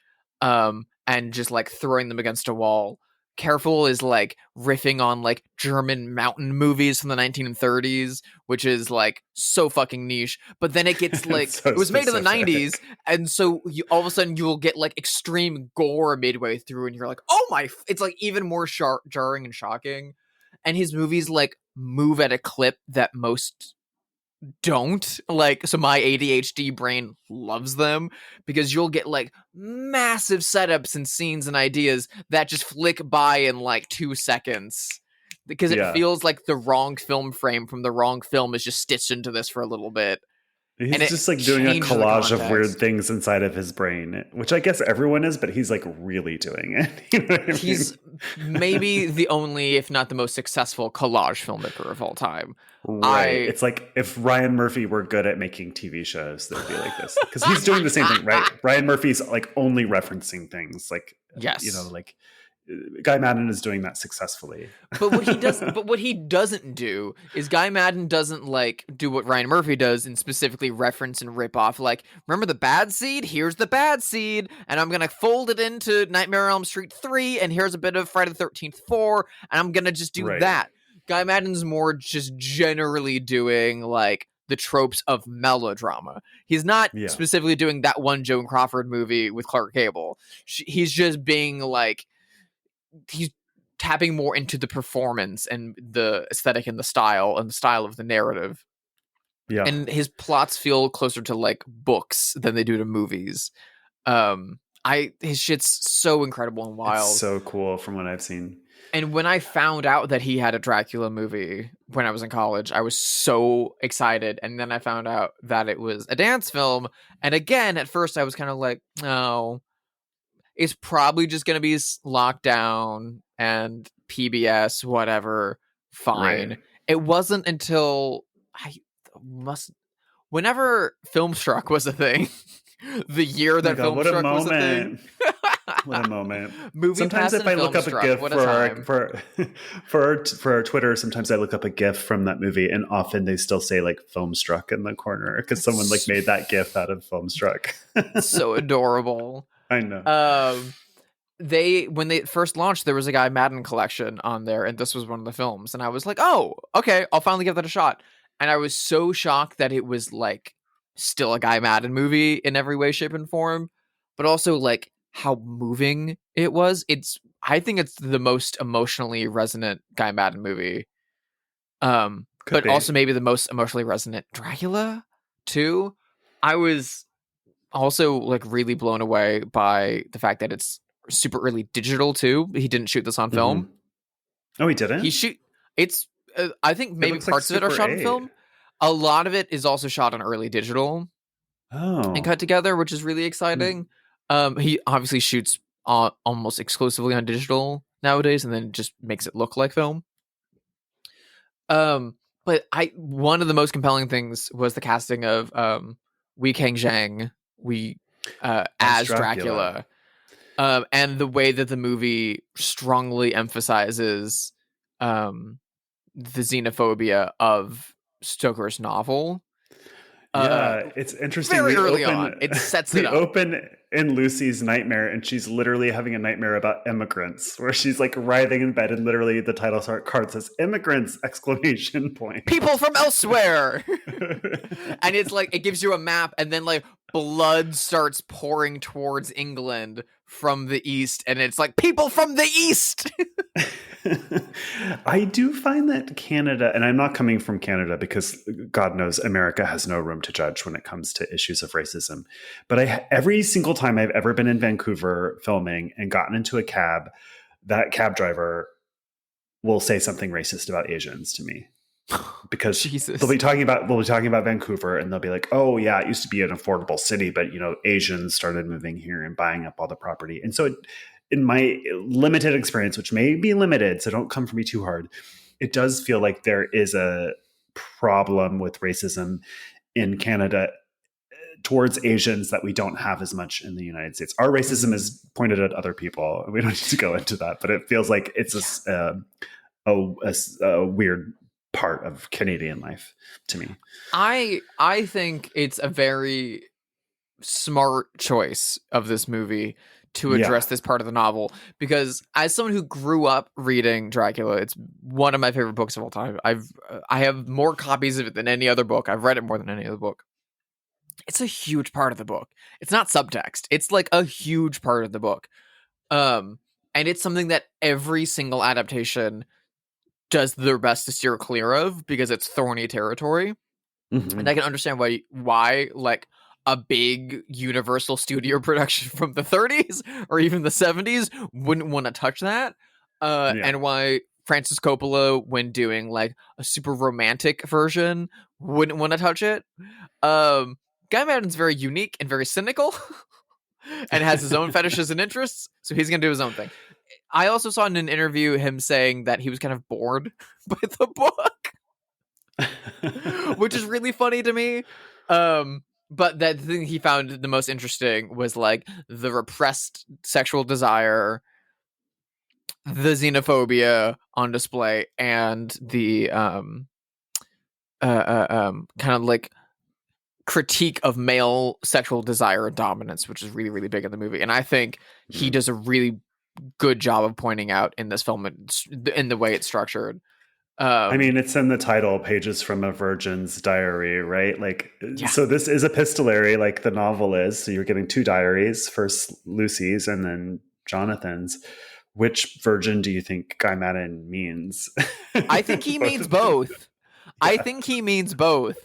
and just like throwing them against a wall. Careful is like riffing on like German mountain movies from the 1930s, which is like so fucking niche. But then it gets like
so
it was made in the
specific.
90s, and so all of a sudden you'll get like extreme gore midway through, and you're like, oh my! It's like even more jarring and shocking. And his movies like move at a clip that most don't, like, so my ADHD brain loves them because you'll get like massive setups and scenes and ideas that just flick by in like 2 seconds because it feels like the wrong film frame from the wrong film is just stitched into this for a little bit.
He's just like doing a collage of weird things inside of his brain, which I guess everyone is, but he's like really doing it. You know what I mean?
He's maybe the only, if not the most successful collage filmmaker of all time.
Right. It's like if Ryan Murphy were good at making TV shows, they'd be like this. Because he's doing the same thing, right? Ryan Murphy's like only referencing things like,
yes,
you know, like Guy Maddin is doing that successfully.
But what he doesn't do is Guy Maddin doesn't like do what Ryan Murphy does and specifically reference and rip off. Like, remember the bad seed? Here's the bad seed, and I'm gonna fold it into Nightmare on Elm Street 3, and here's a bit of Friday the 13th 4, and I'm gonna just do that. Guy Maddin's more just generally doing like the tropes of melodrama. He's not specifically doing that one Joan Crawford movie with Clark Gable. He's just being like, he's tapping more into the performance and the aesthetic and the style of the narrative. Yeah. And his plots feel closer to like books than they do to movies. His shit's so incredible and wild.
It's so cool from what I've seen.
And when I found out that he had a Dracula movie when I was in college, I was so excited. And then I found out that it was a dance film. And again, at first I was kind of like, oh, it's probably just going to be Lockdown and PBS, whatever. Fine. Right. It wasn't until whenever Filmstruck was a thing, the year that Filmstruck was a thing.
What a moment. Sometimes if I look up a GIF for our Twitter, sometimes I look up a GIF from that movie, and often they still say like Filmstruck in the corner because someone like made that GIF out of Filmstruck.
So adorable.
I know.
When they first launched, there was a Guy Maddin collection on there, and this was one of the films. And I was like, oh, okay, I'll finally give that a shot. And I was so shocked that it was like still a Guy Maddin movie in every way, shape, and form, but also like how moving it was. I think it's the most emotionally resonant Guy Maddin movie. But also maybe the most emotionally resonant Dracula too. I was also like really blown away by the fact that it's super early digital too. He didn't shoot this on film.
Oh, he didn't?
It's I think maybe parts of it are shot on film. A lot of it is also shot on early digital and cut together, which is really exciting. He obviously shoots almost exclusively on digital nowadays, and then just makes it look like film. But one of the most compelling things was the casting of Wei Kang Zhang as Dracula. And the way that the movie strongly emphasizes the xenophobia of Stoker's novel.
It's interesting.
Very early on, it sets it up.
We open in Lucy's nightmare, and she's literally having a nightmare about immigrants, where she's like writhing in bed, and literally the title card says "immigrants!" !
People from elsewhere. And it's like it gives you a map, and then like blood starts pouring towards England from the east, and it's like people from the east.
I do find that Canada, and I'm not coming from Canada because God knows America has no room to judge when it comes to issues of racism. But every single time I've ever been in Vancouver filming and gotten into a cab, that cab driver will say something racist about Asians to me. Because they'll be talking about Vancouver, and they'll be like, oh yeah, it used to be an affordable city, but you know, Asians started moving here and buying up all the property. And so in my limited experience, which may be limited, so don't come for me too hard, it does feel like there is a problem with racism in Canada towards Asians that we don't have as much in the United States. Our racism is pointed at other people. We don't need to go into that, but it feels like it's a weird part of Canadian life to me.
I think it's a very smart choice of this movie to address this part of the novel, because as someone who grew up reading Dracula, it's one of my favorite books of all time. I have more copies of it than any other book. I've read it more than any other book. It's a huge part of the book. It's not subtext. It's like a huge part of the book. And it's something that every single adaptation does their best to steer clear of, because it's thorny territory. Mm-hmm. And I can understand why like a big Universal studio production from the 30s or even the 70s wouldn't want to touch that. And why Francis Coppola, when doing like a super romantic version, wouldn't want to touch it. Guy Madden's very unique and very cynical and has his own fetishes and interests, so he's gonna do his own thing. I also saw in an interview him saying that he was kind of bored by the book, which is really funny to me. But that thing he found the most interesting was like the repressed sexual desire, the xenophobia on display, and the kind of like critique of male sexual desire and dominance, which is really, really big in the movie. And I think he does a really good job of pointing out in this film in the way it's structured.
I mean, it's in the title, Pages from a Virgin's Diary, right? Like, so this is epistolary, like the novel is. So you're getting two diaries, first Lucy's and then Jonathan's. Which virgin do you think Guy Madden means?
I think he means both. Yeah. I think he means both.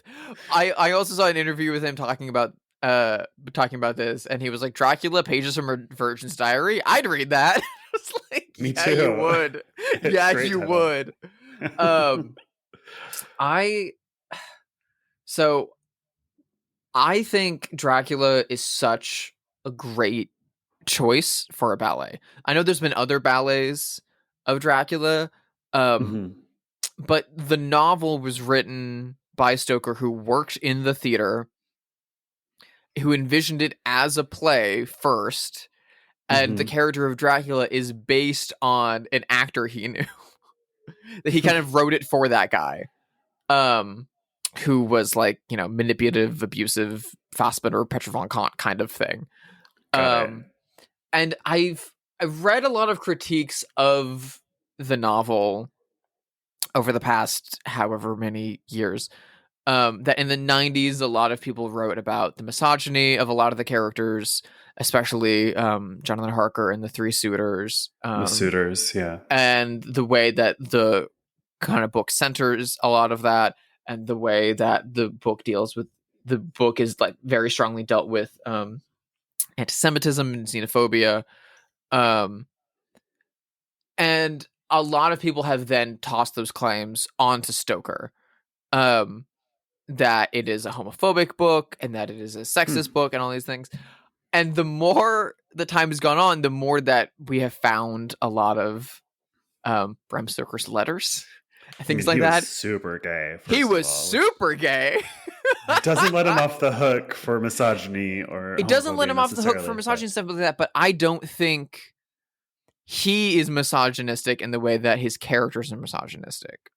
I also saw an interview with him talking about this, and he was like, Dracula, Pages from a Virgin's Diary? I'd read that. It's like,
me
yeah,
too.
You would. Yeah, you would. I think Dracula is such a great choice for a ballet. I know there's been other ballets of Dracula, but the novel was written by Stoker, who worked in the theater, who envisioned it as a play first, and the character of Dracula is based on an actor he knew. That he kind of wrote it for that guy, who was like, manipulative, abusive, Fassbinder, Petra von Kant kind of thing. And I've read a lot of critiques of the novel over the past however many years, that in the 90s, a lot of people wrote about the misogyny of a lot of the characters, especially Jonathan Harker and the Three Suitors.
The Suitors, yeah.
And the way that the kind of book centers a lot of that, and the way that the book is like very strongly dealt with anti-Semitism and xenophobia. And a lot of people have then tossed those claims onto Stoker. That it is a homophobic book and that it is a sexist book and all these things. And the more the time has gone on, the more that we have found a lot of Bram Stoker's letters and things like that.
He was super gay.
He was super gay.
It doesn't let him off the hook for misogyny or
it doesn't let him off the hook for misogyny and stuff like that. But I don't think he is misogynistic in the way that his characters are misogynistic.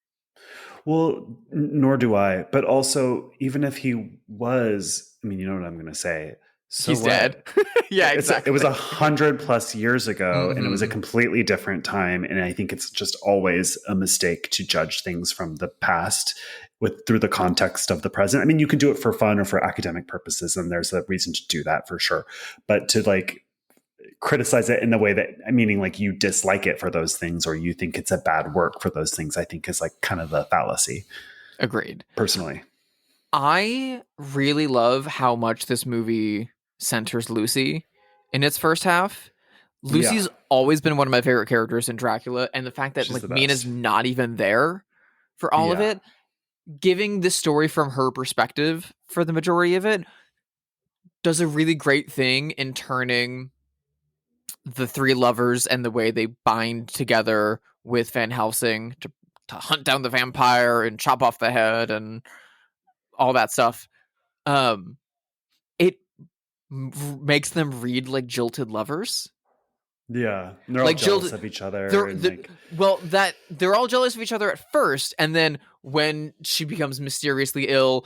Well, nor do I. But also, even if he was, I mean, you know what I'm going to say. So
he's dead. Yeah, exactly.
It was 100+ years ago, and it was a completely different time. And I think it's just always a mistake to judge things from the past through the context of the present. I mean, you can do it for fun or for academic purposes, and there's a reason to do that for sure. But to like criticize it in the way that, meaning like you dislike it for those things, or you think it's a bad work for those things, I think is like kind of the fallacy.
Agreed.
Personally,
I really love how much this movie centers Lucy in its first half. Lucy's always been one of my favorite characters in Dracula, and the fact that she's like Mina's not even there for all of it, giving this story from her perspective for the majority of it, does a really great thing in turning the three lovers and the way they bind together with Van Helsing to hunt down the vampire and chop off the head and all that stuff. It makes them read like jilted lovers.
Yeah, they're all jealous of each other.
They're all jealous of each other at first, and then when she becomes mysteriously ill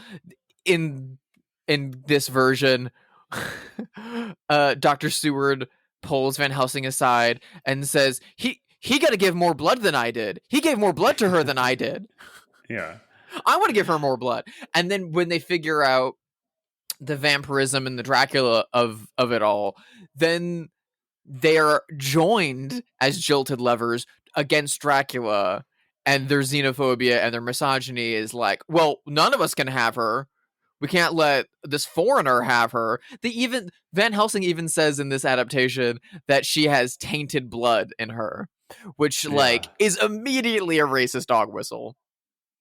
in this version, Dr. Seward pulls Van Helsing aside and says, he got to give more blood than I did. He gave more blood to her than I did.
Yeah.
I want to give her more blood. And then when they figure out the vampirism and the Dracula of it all, then they're joined as jilted lovers against Dracula, and their xenophobia and their misogyny is like, well, none of us can have her. We can't let this foreigner have her. Van Helsing even says in this adaptation that she has tainted blood in her, which like is immediately a racist dog whistle.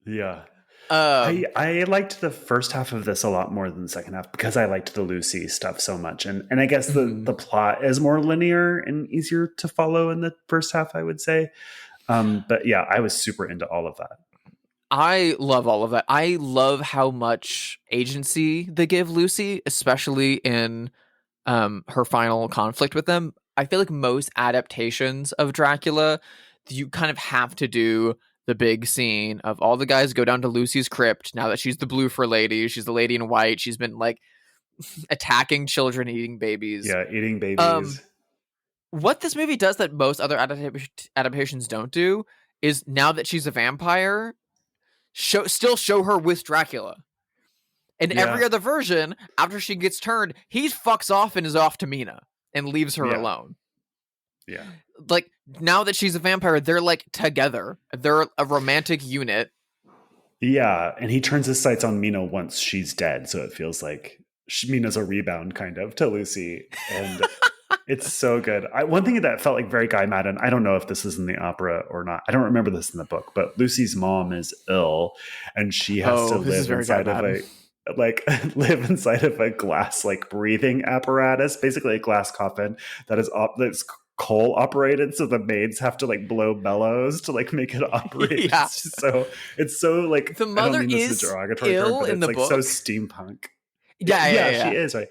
Yeah. I liked the first half of this a lot more than the second half because I liked the Lucy stuff so much. And I guess the plot is more linear and easier to follow in the first half, I would say. But yeah, I was super into all of that.
I love all of that. I love how much agency they give Lucy, especially in her final conflict with them. I feel like most adaptations of Dracula, you kind of have to do the big scene of all the guys go down to Lucy's crypt now that she's the blue fur lady. She's the lady in white. She's been like attacking children, eating babies.
Yeah, eating babies.
What this movie does that most other adaptations don't do is now that she's a vampire, still show her with Dracula. In every other version, after she gets turned, he fucks off and is off to Mina and leaves her alone.
Yeah.
Like, now that she's a vampire, they're like together. They're a romantic unit.
Yeah, and he turns his sights on Mina once she's dead, so it feels like Mina's a rebound kind of to Lucy. And it's so good. One thing that felt like very Guy Madden, I don't know if this is in the opera or not. I don't remember this in the book, but Lucy's mom is ill and she has to live inside of a glass like breathing apparatus, basically a glass coffin that's coal operated, so the maids have to like blow bellows to like make it operate.
Yeah.
It's so like
the mother is ill in the book.
So steampunk.
Yeah.
She is right.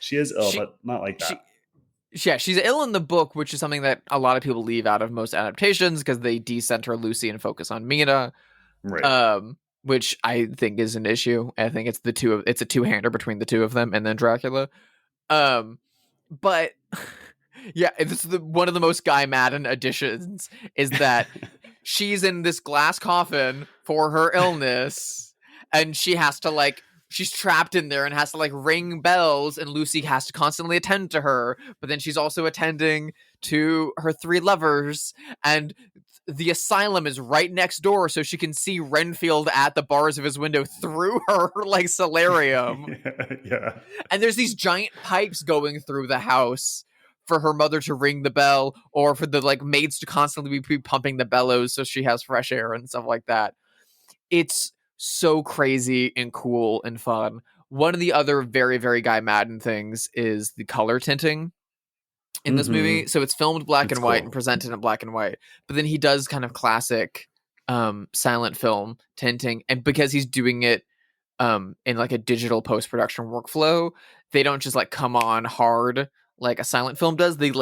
She is ill, but not like that.
She's ill in the book, which is something that a lot of people leave out of most adaptations because they decenter Lucy and focus on Mina,
right?
Which I think is an issue. I think it's it's a two-hander between the two of them, and then Dracula. But yeah, this is one of the most Guy Madden additions is that she's in this glass coffin for her illness, and she has to she's trapped in there and has to ring bells, and Lucy has to constantly attend to her, but then she's also attending to her three lovers, and the asylum is right next door, so she can see Renfield at the bars of his window through her solarium.
Yeah.
And there's these giant pipes going through the house for her mother to ring the bell, or for the maids to constantly be pumping the bellows so she has fresh air and stuff like that. It's so crazy and cool and fun. One of the other very, very Guy Madden things is the color tinting in this movie. So it's filmed black and white and presented in black and white, but then he does kind of classic silent film tinting, and because he's doing it in a digital post-production workflow, they don't just come on hard like a silent film does. They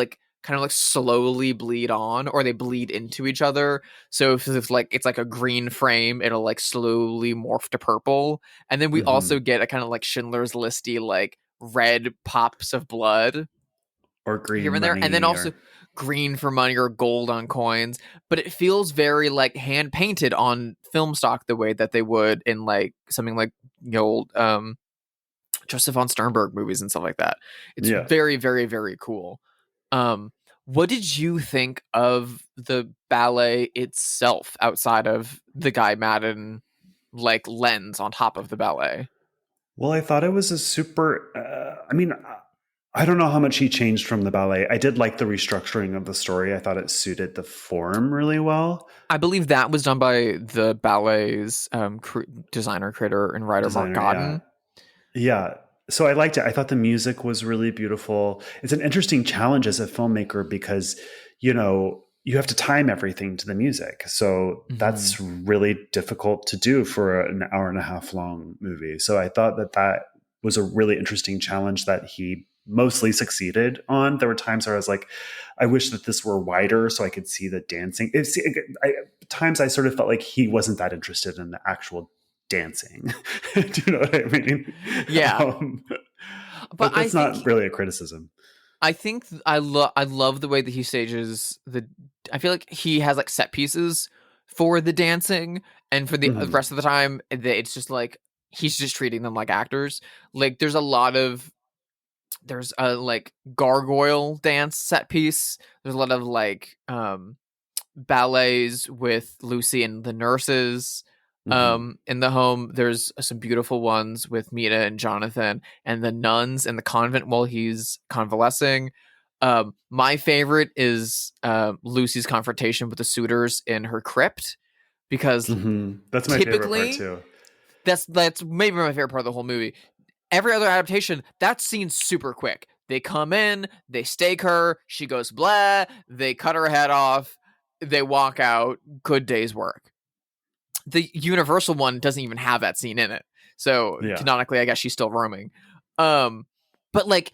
kind of slowly bleed on, or they bleed into each other. So if it's a green frame, it'll slowly morph to purple. And then we also get a kind of Schindler's Listy red pops of blood,
or green
here and there, and then also green for money or gold on coins. But it feels very hand painted on film stock, the way that they would in something like the old Joseph von Sternberg movies and stuff like that. It's very, very, very cool. What did you think of the ballet itself outside of the Guy Madden lens on top of the ballet?
Well, I thought it was a super I don't know how much he changed from the ballet. I did like the restructuring of the story. I thought it suited the form really well.
I believe that was done by the ballet's designer, creator, and writer Mark Godden.
Yeah. So I liked it. I thought the music was really beautiful. It's an interesting challenge as a filmmaker because, you have to time everything to the music. So that's really difficult to do for an hour and a half long movie. So I thought that was a really interesting challenge that he mostly succeeded on. There were times where I was like, I wish that this were wider so I could see the dancing. Times I sort of felt like he wasn't that interested in the actual dancing. Do you know what I mean?
Yeah.
But that's not really a criticism.
I think I love the way that he stages the. I feel like he has like set pieces for the dancing, and for the
Mm-hmm.
rest of the time, it's just like he's just treating them like actors. Like there's a like gargoyle dance set piece. There's a lot of like ballets with Lucy and the nurses
Mm-hmm.
in the home. There's some beautiful ones with Mita and Jonathan and the nuns in the convent while he's convalescing. My favorite is Lucy's confrontation with the suitors in her crypt, because
Mm-hmm. That's my favorite part
typically
too.
that's maybe my favorite part of the whole movie. Every other adaptation, that scene's super quick. They come in, they stake her, she goes blah, they cut her head off, they walk out, good day's work. The Universal one doesn't even have that scene in it. So
Yeah.
canonically, I guess she's still roaming. But like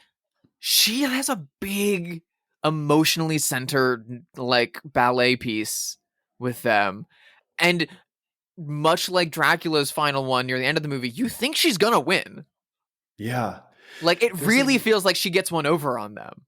she has a big emotionally centered like ballet piece with them. And much like Dracula's final one near the end of the movie, you think she's gonna win.
Yeah.
Like it really feels like she gets one over on them.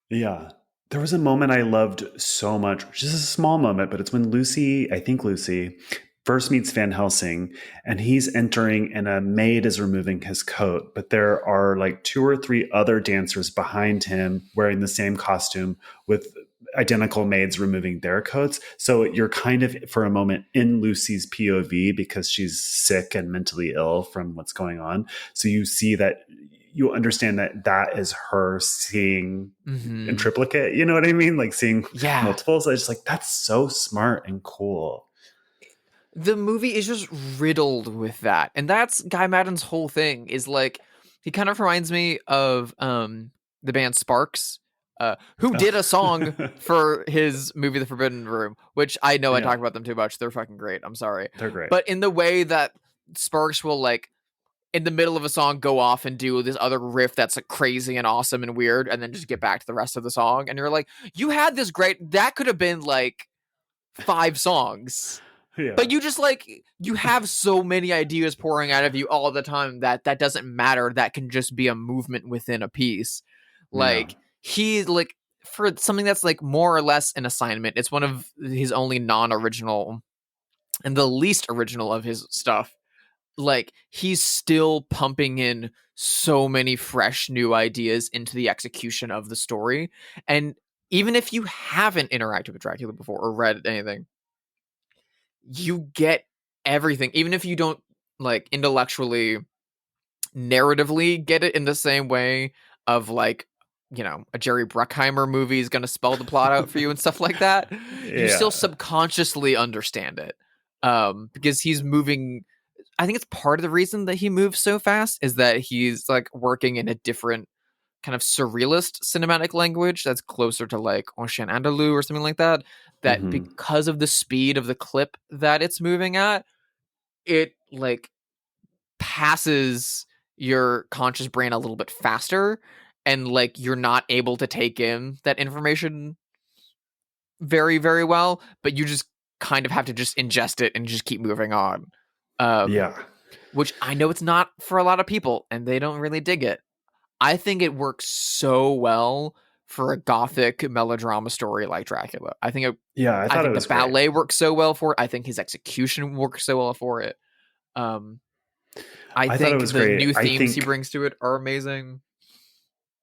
Yeah. There was a moment I loved so much, which is a small moment, but it's when Lucy, I think Lucy, first meets Van Helsing, and he's entering and a maid is removing his coat. But there are like 2 or 3 other dancers behind him wearing the same costume with identical maids removing their coats. So you're kind of, for a moment, in Lucy's POV because she's sick and mentally ill from what's going on. So you see that, you understand that that is her seeing in triplicate. You know what I mean? Like seeing multiples. I was just like, that's so smart and cool.
The movie is just riddled with that. And that's Guy Madden's whole thing, is like, he kind of reminds me of the band Sparks, who did a song for his movie The Forbidden Room, which I know I talk about them too much. They're fucking great. I'm sorry.
They're great.
But in the way that Sparks will like, in the middle of a song, go off and do this other riff that's like crazy and awesome and weird, and then just get back to the rest of the song. And you're like, you had this great, that could have been like 5 songs. Yeah. But you just like, you have so many ideas pouring out of you all the time that doesn't matter. That can just be a movement within a piece. Like he like, for something that's like more or less an assignment, it's one of his only non-original and the least original of his stuff. Like he's still pumping in so many fresh new ideas into the execution of the story. And even if you haven't interacted with Dracula before or read anything, you get everything. Even if you don't like intellectually, narratively get it in the same way of like, you know, a Jerry Bruckheimer movie is going to spell the plot out for you and stuff like that. You still subconsciously understand it. Because he's moving. I think it's part of the reason that he moves so fast is that he's like working in a different kind of surrealist cinematic language that's closer to like Ancien Andalou or something like that. That because of the speed of the clip that it's moving at, it like passes your conscious brain a little bit faster, and like you're not able to take in that information very, very well, but you just kind of have to just ingest it and just keep moving on. Which I know it's not for a lot of people, and they don't really dig it. I think it works so well for a gothic melodrama story like Dracula. I think I think the ballet works so well for it. I think his execution works so well for it. I think the new themes he brings to it are amazing.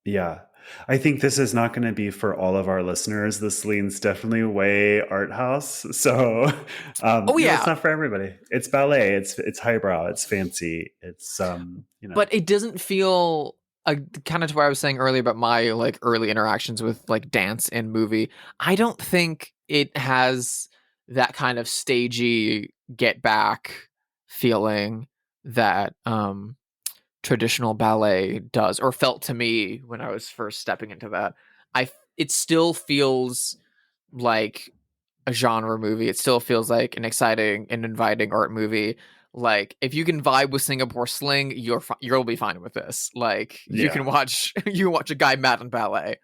Yeah. I think this is not going to be for all of our listeners. This leans definitely way art house. So, it's not for everybody. It's ballet. It's highbrow. It's fancy. It's
But it doesn't feel kind of to what I was saying earlier about my like early interactions with like dance and movie. I don't think it has that kind of stagey get back feeling that traditional ballet does, or felt to me when I was first stepping into that. It still feels like a genre movie. It still feels like an exciting and inviting art movie. Like if you can vibe with Singapore Sling, you'll be fine with this. Like you can watch a Guy Madden ballet.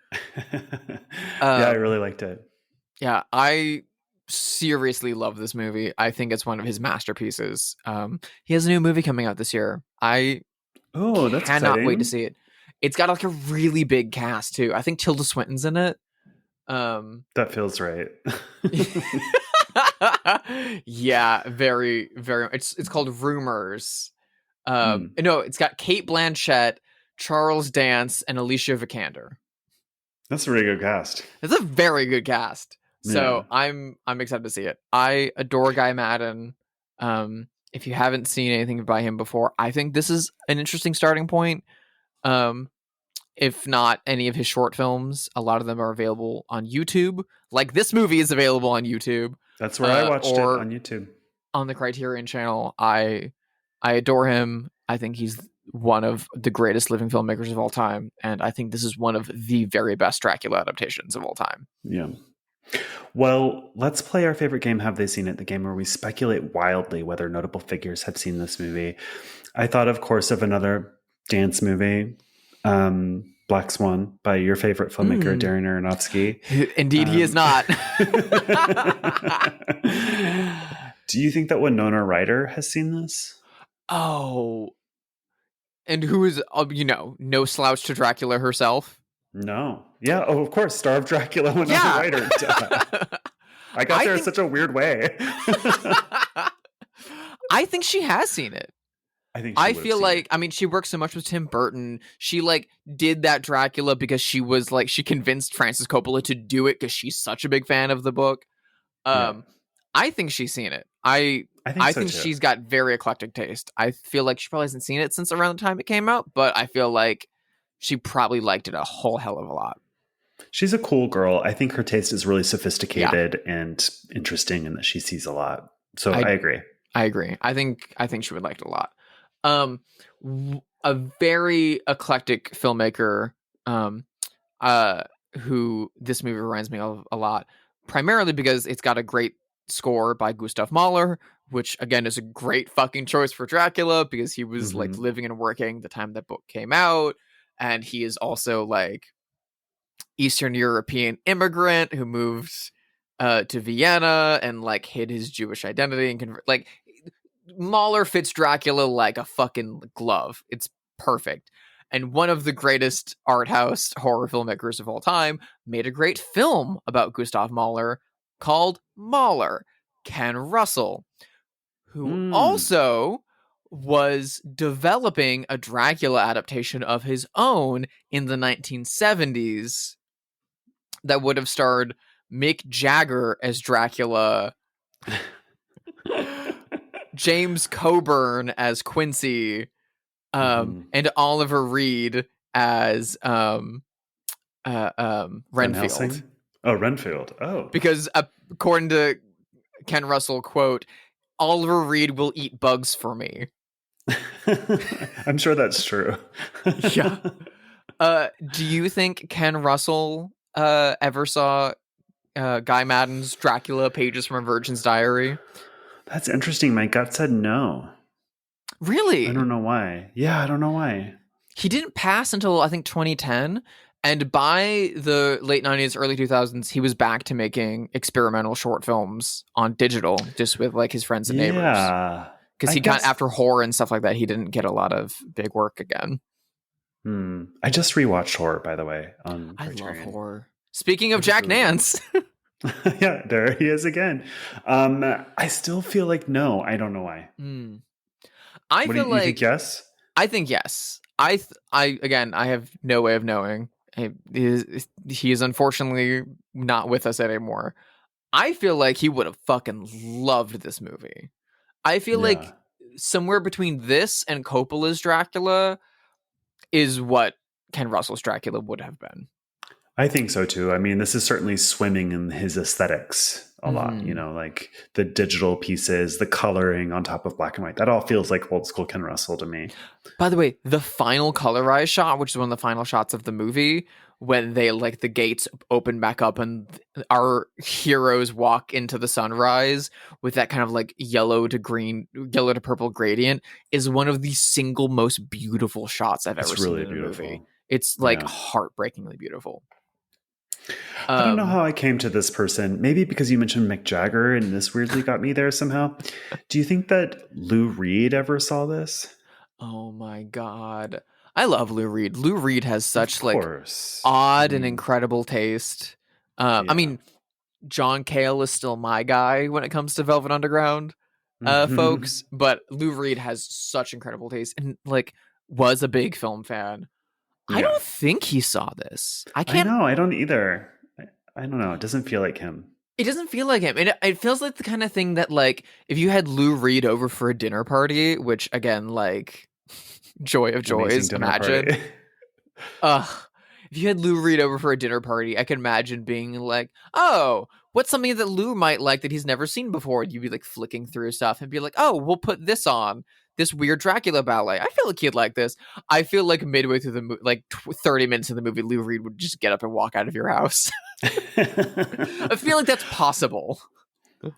I really liked it.
Yeah, I seriously love this movie. I think it's one of his masterpieces. He has a new movie coming out this year. I
that's
cannot
exciting.
wait to see it. It's got like a really big cast too. I think Tilda Swinton's in it.
That feels right.
Yeah, very, very. It's called Rumors. No, it's got Cate Blanchett, Charles Dance, and Alicia Vikander.
That's a really good cast.
It's a very good cast. So yeah. I'm excited to see it. I adore Guy Maddin. If you haven't seen anything by him before, I think this is an interesting starting point. If not any of his short films, a lot of them are available on YouTube. Like this movie is available on YouTube.
That's where I watched it, on YouTube.
On the Criterion channel. I adore him. I think he's one of the greatest living filmmakers of all time. And I think this is one of the very best Dracula adaptations of all time.
Yeah. Well, let's play our favorite game, Have They Seen It? The game where we speculate wildly whether notable figures have seen this movie. I thought, of course, of another dance movie, Black Swan, by your favorite filmmaker, Darren Aronofsky.
Indeed, he is not.
Do you think that Winona Ryder has seen this?
Oh. And who is, no slouch to Dracula herself?
No. Yeah. Oh, of course. Star of Dracula, Winona Ryder. I got there in such a weird way.
I think she has seen it.
I
feel like, she works so much with Tim Burton. She did that Dracula because she convinced Francis Coppola to do it because she's such a big fan of the book. I think she's seen it. I think she's got very eclectic taste. I feel like she probably hasn't seen it since around the time it came out, but I feel like she probably liked it a whole hell of a lot.
She's a cool girl. I think her taste is really sophisticated and interesting, and that she sees a lot. So I agree.
I agree. I think she would like it a lot. A very eclectic filmmaker, who this movie reminds me of a lot, primarily because it's got a great score by Gustav Mahler, which again is a great fucking choice for Dracula because he was living and working the time that book came out, and he is also Eastern European immigrant who moved to Vienna and hid his Jewish identity and Mahler fits Dracula like a fucking glove. It's perfect. And one of the greatest art house horror filmmakers of all time made a great film about Gustav Mahler called Mahler. Ken Russell, who also was developing a Dracula adaptation of his own in the 1970s that would have starred Mick Jagger as Dracula, James Coburn as Quincy, and Oliver Reed as Renfield.
Oh, Renfield. Oh.
Because according to Ken Russell, quote, Oliver Reed will eat bugs for me.
I'm sure that's true.
Yeah. Do you think Ken Russell ever saw Guy Maddin's Dracula, Pages from a Virgin's Diary?
That's interesting. My gut said no.
Really?
I don't know why. Yeah, I don't know why.
He didn't pass until, I think, 2010. And by the late 90s, early 2000s, he was back to making experimental short films on digital, just with his friends and neighbors.
Yeah.
Because he got, after horror and stuff like that, he didn't get a lot of big work again.
I just rewatched Horror, by the way.
I love Horror. Speaking of Jack Nance.
Yeah, there he is again. I still feel like no. I don't know why. You think yes? I
think yes. I have no way of knowing. He is unfortunately not with us anymore. I feel like he would have fucking loved this movie. I feel like somewhere between this and Coppola's Dracula is what Ken Russell's Dracula would have been.
I think so too. I mean, this is certainly swimming in his aesthetics a lot, the digital pieces, the coloring on top of black and white. That all feels like old school Ken Russell to me.
By the way, the final colorized shot, which is one of the final shots of the movie, when they the gates open back up and our heroes walk into the sunrise with that kind of yellow to purple gradient, is one of the single most beautiful shots I've ever seen in a movie. It's heartbreakingly beautiful.
I don't know how I came to this person. Maybe because you mentioned Mick Jagger and this weirdly got me there somehow. Do you think that Lou Reed ever saw this?
Oh my God. I love Lou Reed. Lou Reed has such like odd and incredible taste. I mean, John Cale is still my guy when it comes to Velvet Underground, folks, but Lou Reed has such incredible taste and like was a big film fan. Yeah. I don't think he saw this. I know.
I don't either. I don't know. It doesn't feel like him.
It doesn't feel like him. It feels like the kind of thing that, like, if you had Lou Reed over for a dinner party, which, again, like, joy of joys, imagine. If you had Lou Reed over for a dinner party, I can imagine being like, oh, what's something that Lou might like that he's never seen before? And you'd be, like, flicking through stuff and be like, oh, we'll put this on. This weird Dracula ballet. I feel like he'd like this. I feel like midway through the movie, like 30 minutes of the movie, Lou Reed would just get up and walk out of your house. I feel like that's possible.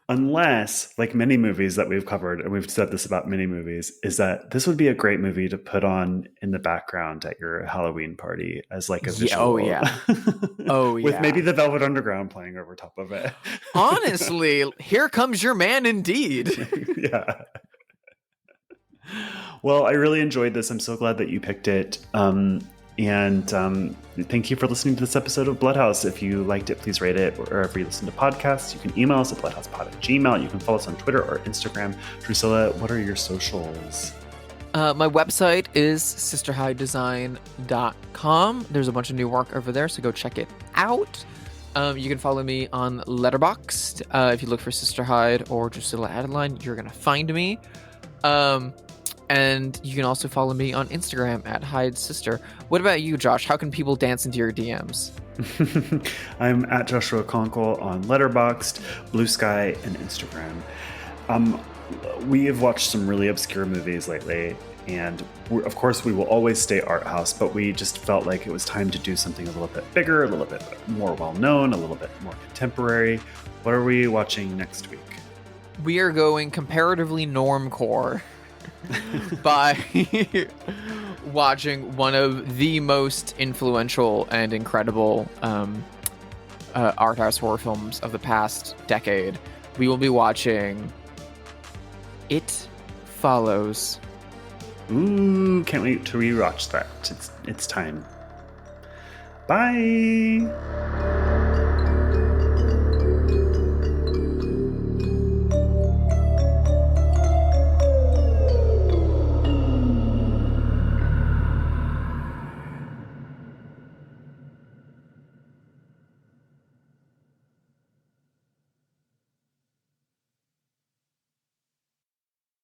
Unless, like many movies that we've covered, and we've said this about many movies, is that this would be a great movie to put on in the background at your Halloween party as like a visual. With maybe the Velvet Underground playing over top of it.
Honestly, here comes your man indeed.
Yeah. Well, I really enjoyed this. I'm so glad that you picked it. And thank you for listening to this episode of Bloodhaus. If you liked it, please rate it wherever you listen to podcasts. You can email us at bloodhousepod@gmail.com. You can follow us on Twitter or Instagram. Drusilla, what are your socials?
My website is sisterhidedesign.com. There's a bunch of new work over there, so go check it out. You can follow me on Letterboxd. If you look for Sister Hyde or Drusilla Adeline, you're going to find me. And you can also follow me on Instagram at Hyde's Sister. What about you, Josh? How can people dance into your DMs?
I'm at Joshua Conkel on Letterboxd, Blue Sky, and Instagram. We have watched some really obscure movies lately, and of course we will always stay art house, but we just felt like it was time to do something a little bit bigger, a little bit more well-known, a little bit more contemporary. What are we watching next week?
We are going comparatively normcore by watching one of the most influential and incredible art house horror films of the past decade. We will be watching It Follows.
Ooh, can't wait to rewatch that. It's time. Bye.